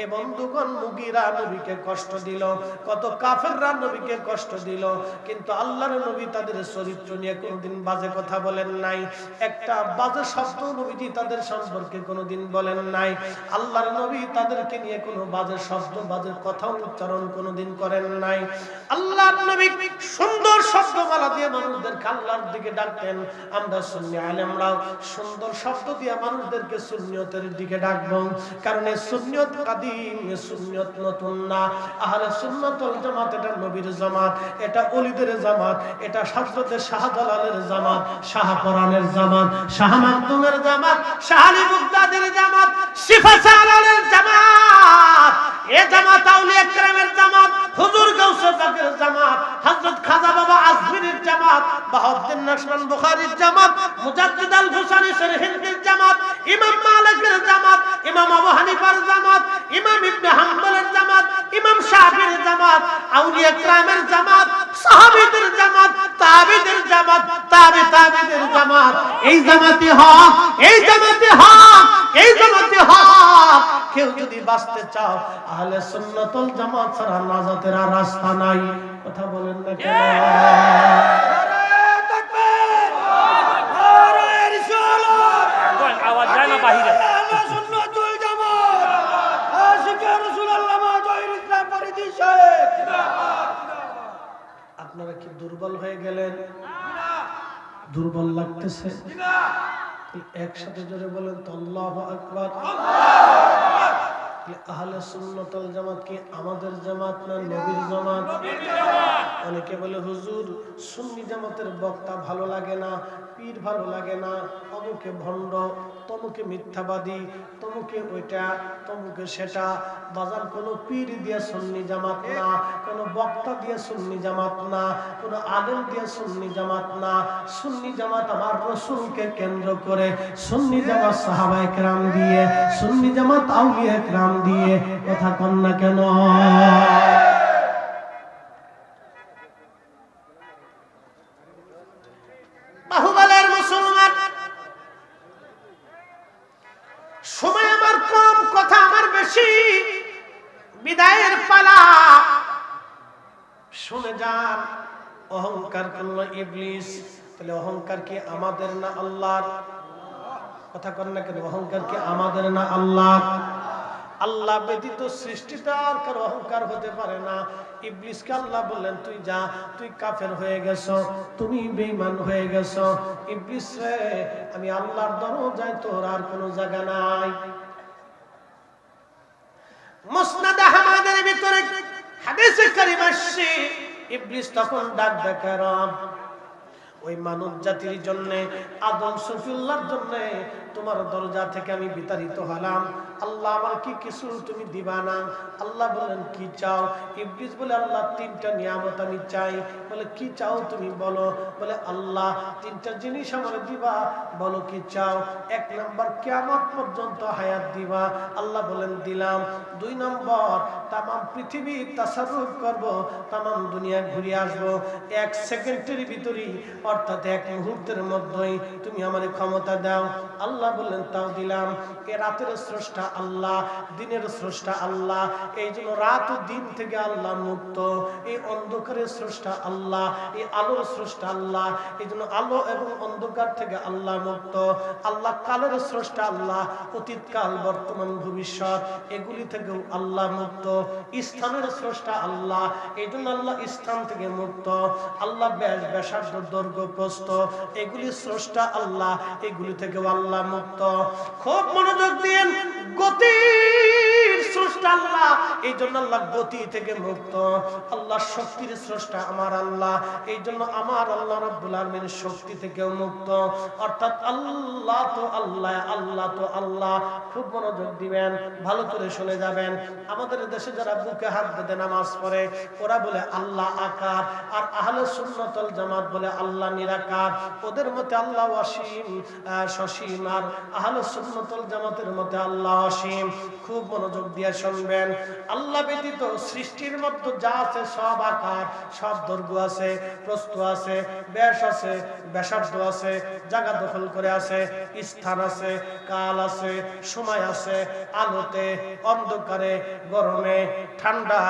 এই বন্ধুগণ মুগীরা নবীকে কষ্ট দিল, কত কাফেররা নবীকে কষ্ট দিল। কিন্তু আল্লাহর নবী তাদের চরিত্র নিয়ে কোনদিন বাজে কথা বলেন নাই। একটা বাজে শব্দ নবীজি তাদের সম্পর্কে কোনদিন বলেন নাই। আল্লাহর নবী তাদেরকে নিয়ে কোনো বাজে শব্দ, বাজে কথা উচ্চারণ কোনদিন করেন নাই। আল্লাহর নবী সুন্দর শব্দমালা দিয়ে মানুষদেরকে আল্লাহর দিকে ডাকতেন। আমরা সুন্নি আলেমরাও সুন্দর শব্দ দিয়ে মানুষদেরকে সুন্নিয়তের দিকে ডাকবো। কারণ এই সুন্নিয়ত কাদিম, এই সুন্নিয়ত নতুন না। আহলে সুন্নাত ওয়াল জামাত এটা নবীর জামাত, এটা ওলিদের জামাত, এটা হযরত শাহজালালের জামাত, শাহপরানের জামাত, শাহ মাকদুমের জামাত, শাহ আলী মুগদাদির জামাত, সিফাসালালের জামাত। এ জামাত আউলিয়া কেরামের জামাত, হুজুর গাউসে পাকের জামাত, হযরত খাজা বাবা আজমিরের জামাত, বাহাউদ্দিন নাশরান বুখারীর জামাত, মুজাদ্দিদ আল হুসাইনি শরহিন্দির জামাত, ইমাম মালিকের জামাত, ইমাম আবু হানিফার জামাত, ইমাম ইবনে হাম্বলের জামাত, ইমাম শাফিঈর জামাত, আউলিয়া কেরামের জামাত, সাহাবীদের জামাত, তাবিদের জামাত, তাবিদের জামাত। এই জামাতই হক, এই জামাতই হক, এই জামাতই হক। কেউ যদি বাঁচতে চাও আহলে সুন্নাত ওয়াল জামাত ছাড়া নাজাতের আর রাস্তা নাই। কথা বলেন না কেন? নারে তাকবীর, নারে রিসালাত, আওয়াজ যায় না বাহিরে। আহলে সুন্নাত ওয়াল জামাত, আশিকে রাসূলুল্লাহ মাজাহির ইসলাম ফরিদি সাহেব। আপনারা কি দুর্বল হয়ে গেলেন? দুর্বল লাগতেছে? একসাথে জোরে বলেন তো আল্লাহু আকবার। আহলে সুন্নাত ওয়াল জামাত কি আমাদের জামাত না নবীর জামাত? অনেকে বলে হুজুর সুন্নি জামাতের বক্তা ভালো লাগে না, পীর ভালো লাগে না, অমুকে ভণ্ড, তমুকে মিথ্যাবাদী, তমুকে ওইটা, তমুকে সেটা। বাজার কোনো পীর দিয়ে সুন্নি জামাত না, কোনো বক্তা দিয়ে সুন্নি জামাত না, কোনো আলেম দিয়ে সুন্নি জামাত না। সুন্নি জামাত আমার রাসূলকে কেন্দ্র করে, সুন্নি জামাত সাহাবায়ে কেরাম দিয়ে, সুন্নি জামাত আউলিয়া কেরাম দিয়ে। কথা কন না কেন? বাহুবলের মুসলমান, সময় আমার কম, কথা আমার বেশি। বিদায়ের পালা, শুনে যান। অহংকার করলো ইবলিস। তাহলে অহংকার কি আমাদের না আল্লাহর? কথা কন না কেন? অহংকার কি আমাদের না আল্লাহর? আল্লাহ ব্যতীত সৃষ্টিতে আর কারো অহংকার হতে পারে না। ইবলিসকে আল্লাহ বললেন তুই যা, তুই কাফের হয়ে গেছো, তুমি বেঈমান হয়ে গেছো। ইবলিস রে, আমি আল্লাহর দরজায় তোর আর কোনো জায়গা নাই। মুসনাদ আহমদের ভিতরে হাদিসে কারীম আসছে, ইবলিস তখন ডাক ডাকে রব, ওই মানব জাতির জন্য, আদম সফিউল্লাহর জন্য তোমার দরজা থেকে আমি বিতাড়িত হলাম। আল্লাহ আমার কি কিছু তুমি দিবা না? আল্লাহ বলেন কি চাও? ইবলিস বলে আল্লাহ তিনটা নিয়ামত আমি চাই। বলে কি চাও তুমি বলো? বলে আল্লাহ তিনটা জিনিস আমার দিবা। বলো কি চাও? এক নাম্বার কিয়ামত পর্যন্ত হায়াত দিবা। আল্লাহ বলেন দিলাম। দুই নম্বর তামাম পৃথিবী তাসাররুফ করব, তামাম দুনিয়া ঘুরে আসবো এক সেকেন্ডের ভিতরেই, অর্থাৎ এক মুহূর্তের মধ্যেই তুমি আমার ক্ষমতা দাও। আল্লাহ বললেন তাও দিলাম। এ রাতের স্রষ্টা আল্লাহ, দিনের স্রষ্টা আল্লাহ, এই জন্য রাত ও দিন থেকে আল্লাহ মুক্ত। এই অন্ধকারের স্রষ্টা আল্লাহ, এই আলোর স্রষ্টা আল্লাহ, এই জন্য আলো এবং অন্ধকার থেকে আল্লাহ মুক্ত। আল্লাহ কালের স্রষ্টা আল্লাহ, অতীত কাল বর্তমান ভবিষ্যৎ এগুলি থেকেও আল্লাহ মুক্ত। স্থানের স্রষ্টা আল্লাহ, এই জন্য আল্লাহ স্থান থেকে মুক্ত। আল্লাহ ব্যাস ব্যাসার্ধ দৈর্ঘ্য প্রস্থ এগুলি স্রষ্টা আল্লাহ, এগুলি থেকেও আল্লাহ মুক্ত। খুব মনোযোগ দিন। গতির স্রষ্টা আল্লাহ, এই জন্য আল্লাহ গতি থেকে মুক্ত। আল্লাহ শক্তির স্রষ্টা আমার আল্লাহ, এই জন্য আমার আল্লাহ রাব্বুল আলামিন শক্তি থেকেও মুক্ত। অর্থাৎ আল্লাহ তো আল্লাহ, আল্লাহ তো আল্লাহ। খুব মনোযোগ দিবেন, ভালো করে শুনে যাবেন। আমাদের দেশে যারা বুকে হাত বেঁধে নামাজ পড়ে ওরা বলে আল্লাহ আকার, আর আহলে সুন্নাত ওয়াল জামাত বলে আল্লাহ নিরাকার। ওদের মতে আল্লাহ অসীম সসীম, আর আহলে সুন্নাত ওয়াল জামাতের মতে আল্লাহ অসীম। খুব মনোযোগ দিয়ে শুনবেন। আল্লাহ ব্যতীত সৃষ্টির মধ্যে যা আছে সব আকার, সব দৈর্ঘ্য আছে, প্রস্থ আছে, ব্যাস আছে, ব্যাসার্ধ আছে, জায়গা দখল করে আছে, স্থান আছে, কাল আছে, সময় আছে, আলোতে, অন্ধকারে, গরমে, ঠান্ডা,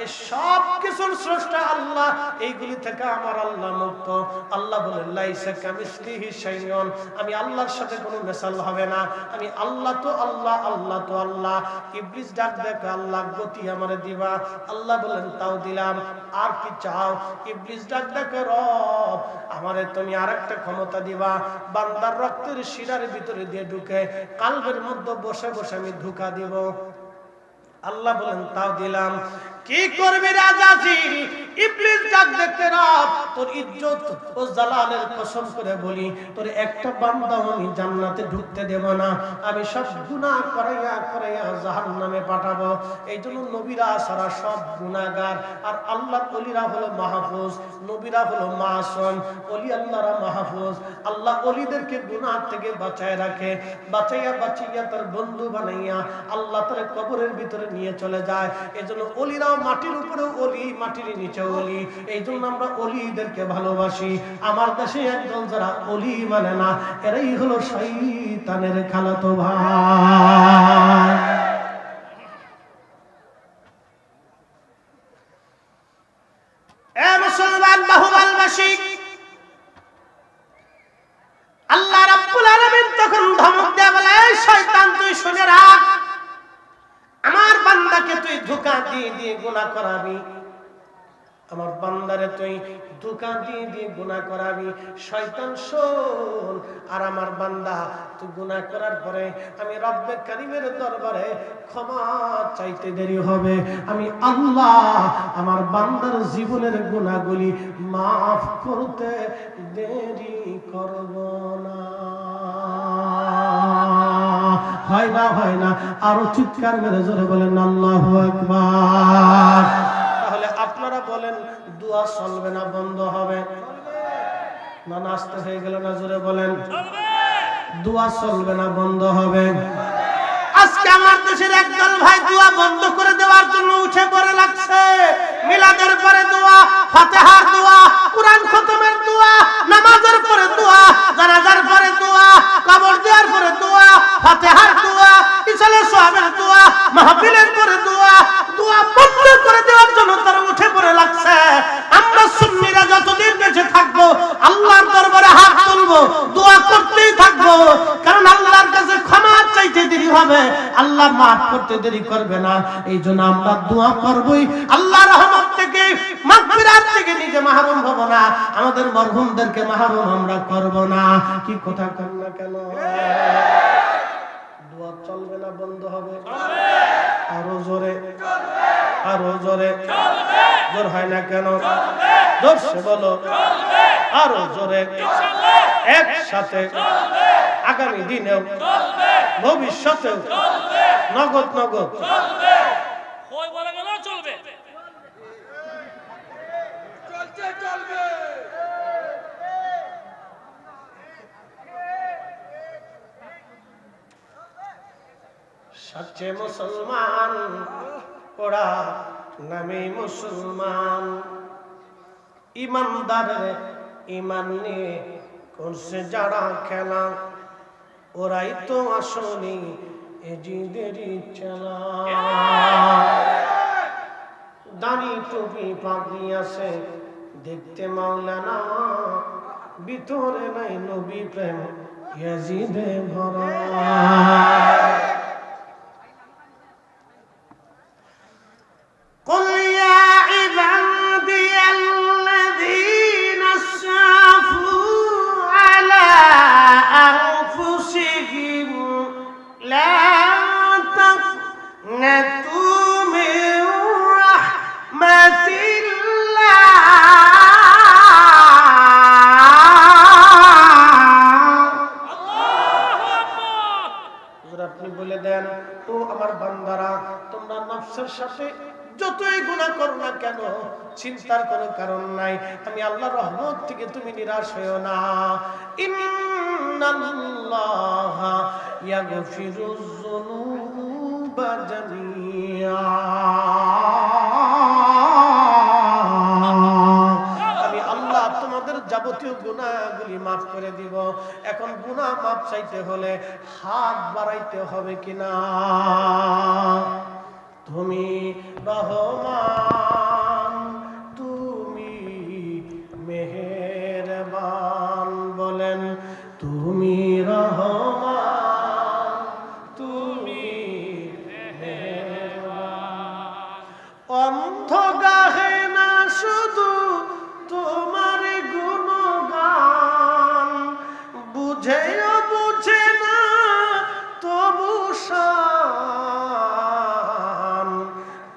এই সব কিছুর স্রষ্টা আল্লাহ। এইগুলি থেকে আমার আল্লাহ মুক্ত। আল্লাহ বলেন লাইসা কামিসলিহি শাইউন, আমি আল্লাহর সাথে কোনো মেসাল হবে না। আমি আল্লাহ তো আল্লাহ, আল্লাহ তো আল্লাহ। ইবলিস ডাক দেখে আল্লাহ গতি আমারে দিবা। আল্লাহ বলেন তাও দিলাম, আর কি চাও? ইবলিস ডাক দেখে রব আমারে তুমি আরেকটা ক্ষমতা দিবা, বান্দার রক্তের শিরার ভিতরে দিয়ে ঢুকে কালবের মধ্যে বসে বসে আমি ধোঁকা দিব। আল্লাহ বলেন তাও দিলাম। কি করবি রাজাজি? ইবলিস ডাক দেখতে রব তোর ইজ্জত ও জালালের কসম করে বলি, তোর একটা বান্দাও আমি জান্নাতে ঢুকতে দেব না। আমি সব গুনাহ করাইয়া করাইয়া জাহান্নামে পাঠাবো। এই জন্য নবীরা সারা সব গুনাহগার, আর আল্লাহর ওলিরা হলো মাহফুজ, নবীরা হলো মাসুম, ওলি আল্লাহরা মাহফুজ। আল্লাহ ওলিদেরকে গুনাহ থেকে বাঁচায় রাখে, বাঁচাইয়া বাঁচাইয়া তার বন্ধু বানাইয়া আল্লাহ তার কবরের ভিতরে নিয়ে চলে যায়। এজন্য ওলিরাও মাটির উপরে ওলি, মাটির নিচে ওলি। এই জন্য আমরা ওলিদেরকে ভালোবাসি। আমার দেশে একদল যারা ওলি মানে না, এরাই হলো শয়তানের খালাতো ভাই। এ মুসলমান বাহুবলবাসী, আল্লাহ রাব্বুল আলামিন তখন ধমক দেয়া বলে, এই শয়তান তুই শুনে রাখ, আমার বান্দাকে তুই ধোঁকা দিয়ে দিয়ে গুনাহ করাবি, আমার বান্দারে তুই ধোঁকা দিয়ে দিয়ে গুনাহ করাবি। শয়তান শোন, আর আমার বান্দা তুই গুনাহ করার পরে আমি রব্বে কারীমের দরবারে ক্ষমা চাইতে দেরি হবে। আমি আল্লাহ আমার বান্দার জীবনের গুনাহগুলি মাফ করতে দেরি করব না। হয় না, হয় না? আরো চিৎকার মেরে জোরে বলেন আল্লাহু আকবার। তাহলে আপনারা বলেন দোয়া চলবে না বন্ধ হবে? না নাস্তা হয়ে গেল না? জোরে বলেন দোয়া চলবে না বন্ধ হবে? আজকে আমার দেশের একদল ভাই দোয়া বন্ধ করে দেওয়ার জন্য উঠে পড়ে লাগছে। মিলাদের পরে দোয়া, ফাতিহার দোয়া, কুরআন খতমের দোয়া, নামাজের পরে দোয়া, জানাজার পরে দোয়া, কবর দেওয়ার পরে দোয়া, ফাতিহার দোয়া, ইসালে সাহাবের দোয়া, মাহফিলের পরে দোয়া। দোয়া বন্ধ করে দেওয়ার জন্য তারা উঠে পড়ে লাগছে। আমরা সুন্নিরা যতদিন বেঁচে থাকবো আল্লাহর দরবারে হাত তুলবো, দোয়া করতেই থাকবো। কারণ আল্লাহর কাছে ক্ষমা চাইতে দেরি হবে, আল্লাহ মাফ করতে দেরি করবে না। এই জন্য আমরা দোয়া করবই। আল্লাহর রহমত থেকে, মাগফিরাত থেকে নিজে মাহরুম হব না, আমাদের মরহুমদেরকে মাহরুম আমরা করব না। কি কথা কন না কেন? দোয়া চলবে না বন্ধ হবে? আরো জোরে, আরো জোরে। জোর হয় না কেন? জোরসে বলো, আরো জোরে। একসাথে আগামী দিনেও ভবিষ্যতেও নগদ নগদ বলে গেল চলবে, চলছে চলবে। সচ্চে মুসলমান ওরা নামে মুসলমান, ইমানদারের ইমান নিয়ে করছে যারা খেলা, ওরাই তো আসলে এজিদেরই চেলা। দাড়ি টুপি পাগড়ি আছে দেখতে মাওলানা, ভিতরে নাই নবী প্রেম ইয়াজিদে ভরা। قل يا عبادي الذين اسرفوا على أنفسهم لا تقنطوا সাথে যতই গুনাহ করো না কেন চিন্তার কোনো কারণ নাই, আমি আল্লাহর রহমত থেকে তুমি নিরাশ হইও না। ইন্নাল্লাহা ইয়াগফিরুয যুনুবা জামিআ, আমি আল্লাহ তোমাদের যাবতীয় গুনাহগুলি মাফ করে দিব। এখন গুনাহ মাফ চাইতে হলে হাত বাড়াইতে হবে কিনা? তুমি রহমান, তুমি মেহেরবান, বলেন তুমি রহমান, তুমি মেহেরবান। অন্ধ গাহে না শুধু তোমার গুণগান, বুঝেও বুঝে না তবু শান,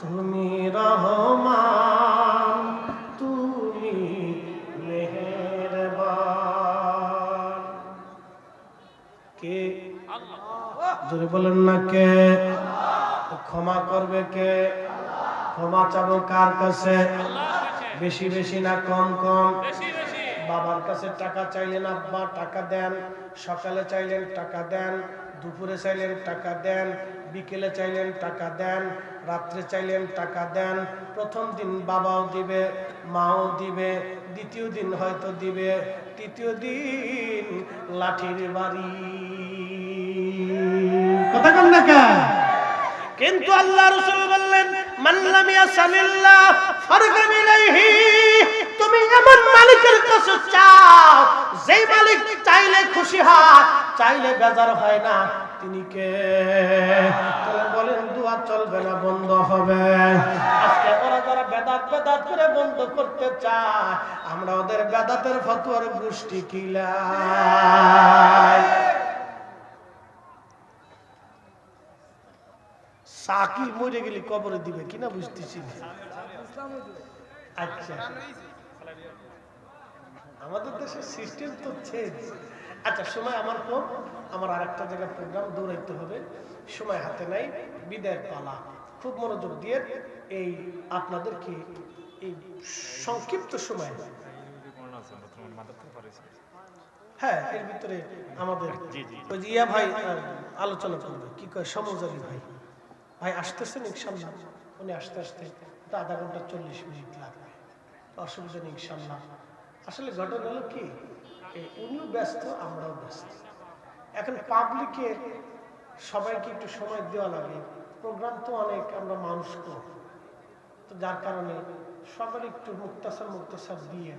তুমি রহমান, তুমি মেহেরবান। কে? জোরে বলেন না কে? ক্ষমা করবে কে? ক্ষমা চাবো কার কাছে? বেশি বেশি না কম কম? বাবার কাছে টাকা চাইলেন, আব্বা টাকা দেন। সকালে চাইলেন টাকা দেন, দুপুরে চাইলেন টাকা দেন, বিকেলে চাইলেন টাকা দেন, রাত্রে চাইলেন টাকা দেন। প্রথম দিন বাবাও দিবে, মাও দিবে, দ্বিতীয় দিন হয়তো দিবে, তৃতীয় দিন লাঠির বাড়ি। কথা কন না কা? কিন্তু আল্লাহ রাসূল বললেন, মান লাম ইয়াসালিল্লাহ ফারগাম ইলাইহি, তুমি এমন মালিকের কাছে চাও যেই মালিক চাইলে খুশি হয়, চাইলে বেজার হয় না। তিনি কে? তাহলে বলেন দোয়া চলবে না, বন্ধ হবে? আজকে ওরা যারা বেদাত বেদাত করে বন্ধ করতে চায়, আমরা ওদের বেদাতের ফতোয়ার গোষ্ঠী কিলাই। সাকি মরে গেলে কবরে দিবে কিনা বুঝতেছি। আচ্ছা, আমাদের দেশের সিস্টেম তো চেঞ্জ। আচ্ছা, সময় আমার কম, আমার আরেকটা জায়গায় প্রোগ্রাম দৌড়াইতে হবে, সময় হাতে নাই, বিদায়ের পালা। খুব মনোযোগ দিয়ে এই আপনাদেরকে এই সংক্ষিপ্ত সময়, হ্যাঁ এর ভিতরে আমাদের ওই যে ইয়া ভাই আলোচনা করবে, কি কয় সমজারি ভাই, ভাই আসতেছেন ইনশাল্লাহ। উনি আসতে আসতে তো আধা ঘন্টা 40 মিনিট লাগবে, অসুবিধা নেই ইনশাল্লাহ। আসলে ঘটনা হলো কি, উনিও ব্যস্ত, আমরাও ব্যস্ত। এখন পাবলিকের সবাইকে একটু সময় দেওয়া লাগে, প্রোগ্রাম তো অনেক, আমরা মানুষ কম, তো যার কারণে সবার একটু মুক্তাসার দিয়ে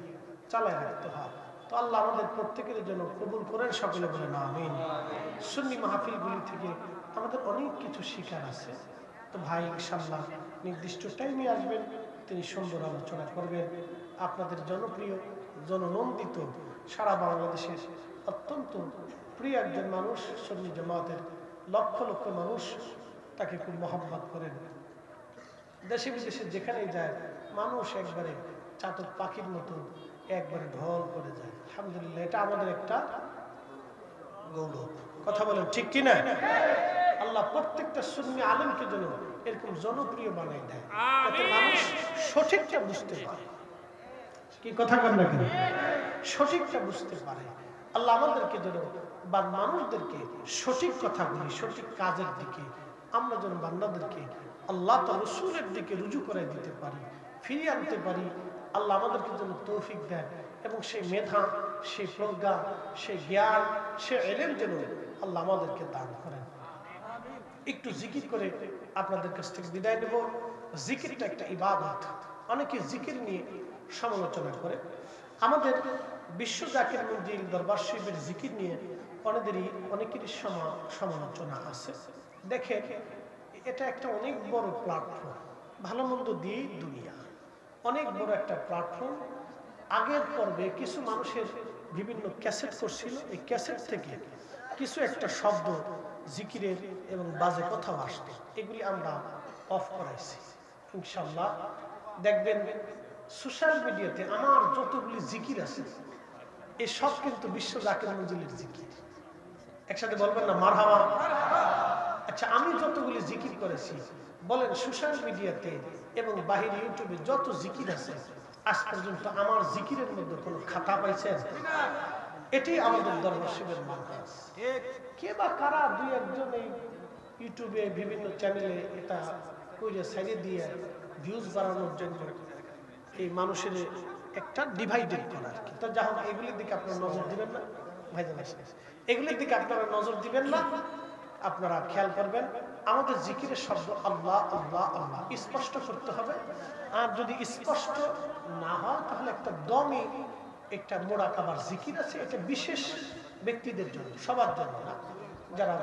চালায় রাখতে হয়। তো আল্লাহ আমাদের প্রত্যেকের জন্য কবুল করেন, সকলে বলেন আমিন। সুন্নি মাহফিলগুলি থেকে আমাদের অনেক কিছু শিকার আছে। তো ভাই ইনশাআল্লাহ নির্দিষ্ট টাইমে আসবেন, তিনি সুন্দর আলোচনা করবেন। আপনাদের জনপ্রিয়, জননন্দিত, সারা বাংলাদেশের অত্যন্ত প্রিয় একজন মানুষ, সুন্নি জামাতের লক্ষ লক্ষ মানুষ তাকে খুব মহব্বত করেন। দেশে বিদেশে যেখানেই যায় মানুষ একবারে চাতক পাখির মতো একবারে ঢল করে যায়। আলহামদুলিল্লাহ, এটা আমাদের একটা গৌরব। কথা বলেন ঠিক কিনা? আল্লাহ প্রত্যেকটা সুন্নি আলেমকে যেন এরকম জনপ্রিয় বানাই দেয়, যাতে মানুষ সঠিকটা বুঝতে পারে। কি কথা বলেন না কেন? সঠিকটা বুঝতে পারে। আল্লাহ আমাদেরকে যেন বা মানুষদেরকে সঠিক কথাগুলি, সঠিক কাজের দিকে আমরা যেন বান্দাদেরকে আল্লাহ তাআলা রাসূলের দিকে রুজু করে দিতে পারি, ফিরিয়ে আনতে পারি। আল্লাহ আমাদেরকে যেন তৌফিক দেয় এবং সেই মেধা, সেই প্রজ্ঞা, সেই জ্ঞান, সেই ইলম যেন আল্লাহ আমাদেরকে দান করেন। একটু জিকির করে আপনাদের কাছ থেকে বিদায় নেব। জিকিরটা একটা ইবাদত। অনেকে জিকির নিয়ে সমালোচনা করে। আমাদের বিশ্ব জাকির মঞ্জিল দরবার শরীফের জিকির নিয়ে অনেকেরই সমালোচনা আছে। দেখেন, এটা একটা অনেক বড় প্ল্যাটফর্ম, ভালো মন্দ দিয়েই দুনিয়া, অনেক বড় একটা প্ল্যাটফর্ম। আগের পর্বে কিছু মানুষের বিভিন্ন ক্যাসেট করছিল, এই ক্যাসেট থেকে কিছু একটা শব্দ জিকিরের এবং বাজে কথাও আসতো, এগুলি আমরা অফ করাইছি। ইনশাআল্লাহ দেখবেন সোশ্যাল মিডিয়াতে আমার যতগুলি জিকির আছে এই সব কিন্তু বিশ্ব জাকির মঞ্জিলের জিকির। একসাথে বলবেন না মারহাবা? আচ্ছা, আমি যতগুলি জিকির করেছি বলেন সোশ্যাল মিডিয়াতে এবং বাহির ইউটিউবে যত জিকির আছে আজ পর্যন্ত আমার জিকিরের মধ্যে কোনো খাতা পাইছেন? এটি আমাদের দরবার শিবের মানহাজ। কে বা কারা দুই একজন এই ইউটিউবে বিভিন্ন চ্যানেলে এটা কইরে সাইডে দিয়ে ভিউজ বাড়ানোর জন্য এই মানুষের একটা ডিভাইডেড করা আর কি। তো যা হোক, এগুলির দিকে আপনারা নজর দিবেন না ভাইজান, এগুলির দিকে আপনারা নজর দিবেন না। আপনারা খেয়াল করবেন আমাদের জিকিরের শব্দ আল্লাহ আল্লাহ আল্লাহ স্পষ্ট করতে হবে। আর যদি স্পষ্ট না হয় তাহলে একটা দমে একটা মোরাকাবার জিকির আছে, এটা বিশেষ ব্যক্তিদের জন্য, সবার জন্য না। যারা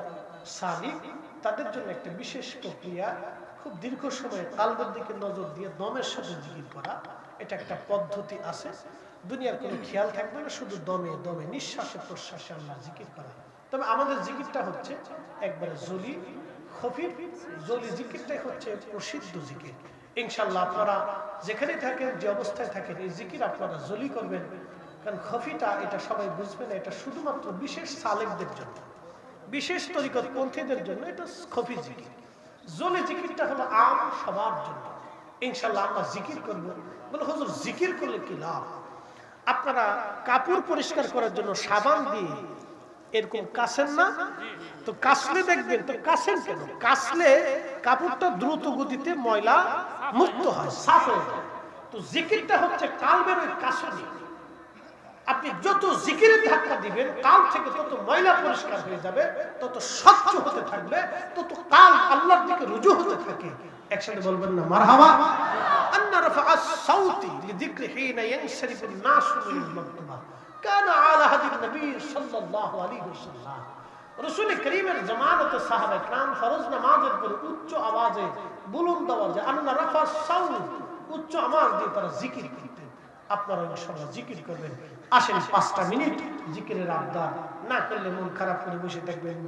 সালিক তাদের জন্য একটা বিশেষ প্রক্রিয়া, খুব দীর্ঘ সময় কালবের দিকে নজর দিয়ে দমের সাথে জিকির করা, এটা একটা পদ্ধতি আছে। দুনিয়ার কোনো খেয়াল থাকবে না, শুধু দমে দমে নিঃশ্বাসে প্রশ্বাসে আল্লাহ জিকির করা। তবে আমাদের জিকিরটা হচ্ছে একবারে জলি খফিফ। জলি জিকিরটাই হচ্ছে প্রসিদ্ধ জিকির। ইনশাল্লাহ আপনারা যেখানে থাকেন, যে অবস্থায় থাকেন, এই জিকির আপনারা জলি করবেন। কারণ খফিটা এটা সবাই বুঝবে না, এটা শুধুমাত্র বিশেষ সালেকদের জন্য, বিশেষ তরিকত পন্থীদের জন্য এটা খফি জিকির। জলি জিকিরটা হলো আম সবার জন্য। ইনশাল্লাহ আমরা জিকির করব। বলে হুজুর জিকির করলে কি লাভ? আপনারা কাপড় পরিষ্কার করার জন্য সাবান দিয়ে এরকম কাছেন না? তো কাছলে দেখবেন, তো কাছেন কেন? কাছলে কাপড়টা দ্রুত গতিতে ময়লা মুক্ত হয়, সাফ হয়ে যায়। তো জিকিরটা হচ্ছে কালবের ওই কাছনি। আপনি যত জিকিরের ধাক্কা দিবেন কাল থেকে তত ময়লা পরিষ্কার হয়ে যাবে, তত স্বচ্ছ হতে থাকবে, তত কাল আল্লাহর দিকে রুজু হতে থাকে। একসাথে বলবেন না মারহাবা? আন্না রাফা'আস সাউতি লিযিকরি হিনা ইয়ানশরিফুন নাসু মিনাল মাকতুবা কানা আলা হাদিন নবী সাল্লাল্লাহু আলাইহি ওয়াসাল্লাম। রাসূল করিমের জামানাতে সাহাবা کرام ফরজ নামাজের পর উচ্চ আওয়াজে, বুলন্দ আওয়াজে আন্না রাফা'আস সাউত, উচ্চ আওয়াজ দিয়ে তারা জিকির করতেন। আপনারা ইনশাআল্লাহ জিকির করবেন। আসেন 5টা মিনিট জিকিরের আবদার না করলে মন খারাপ করে বসে থাকবেন।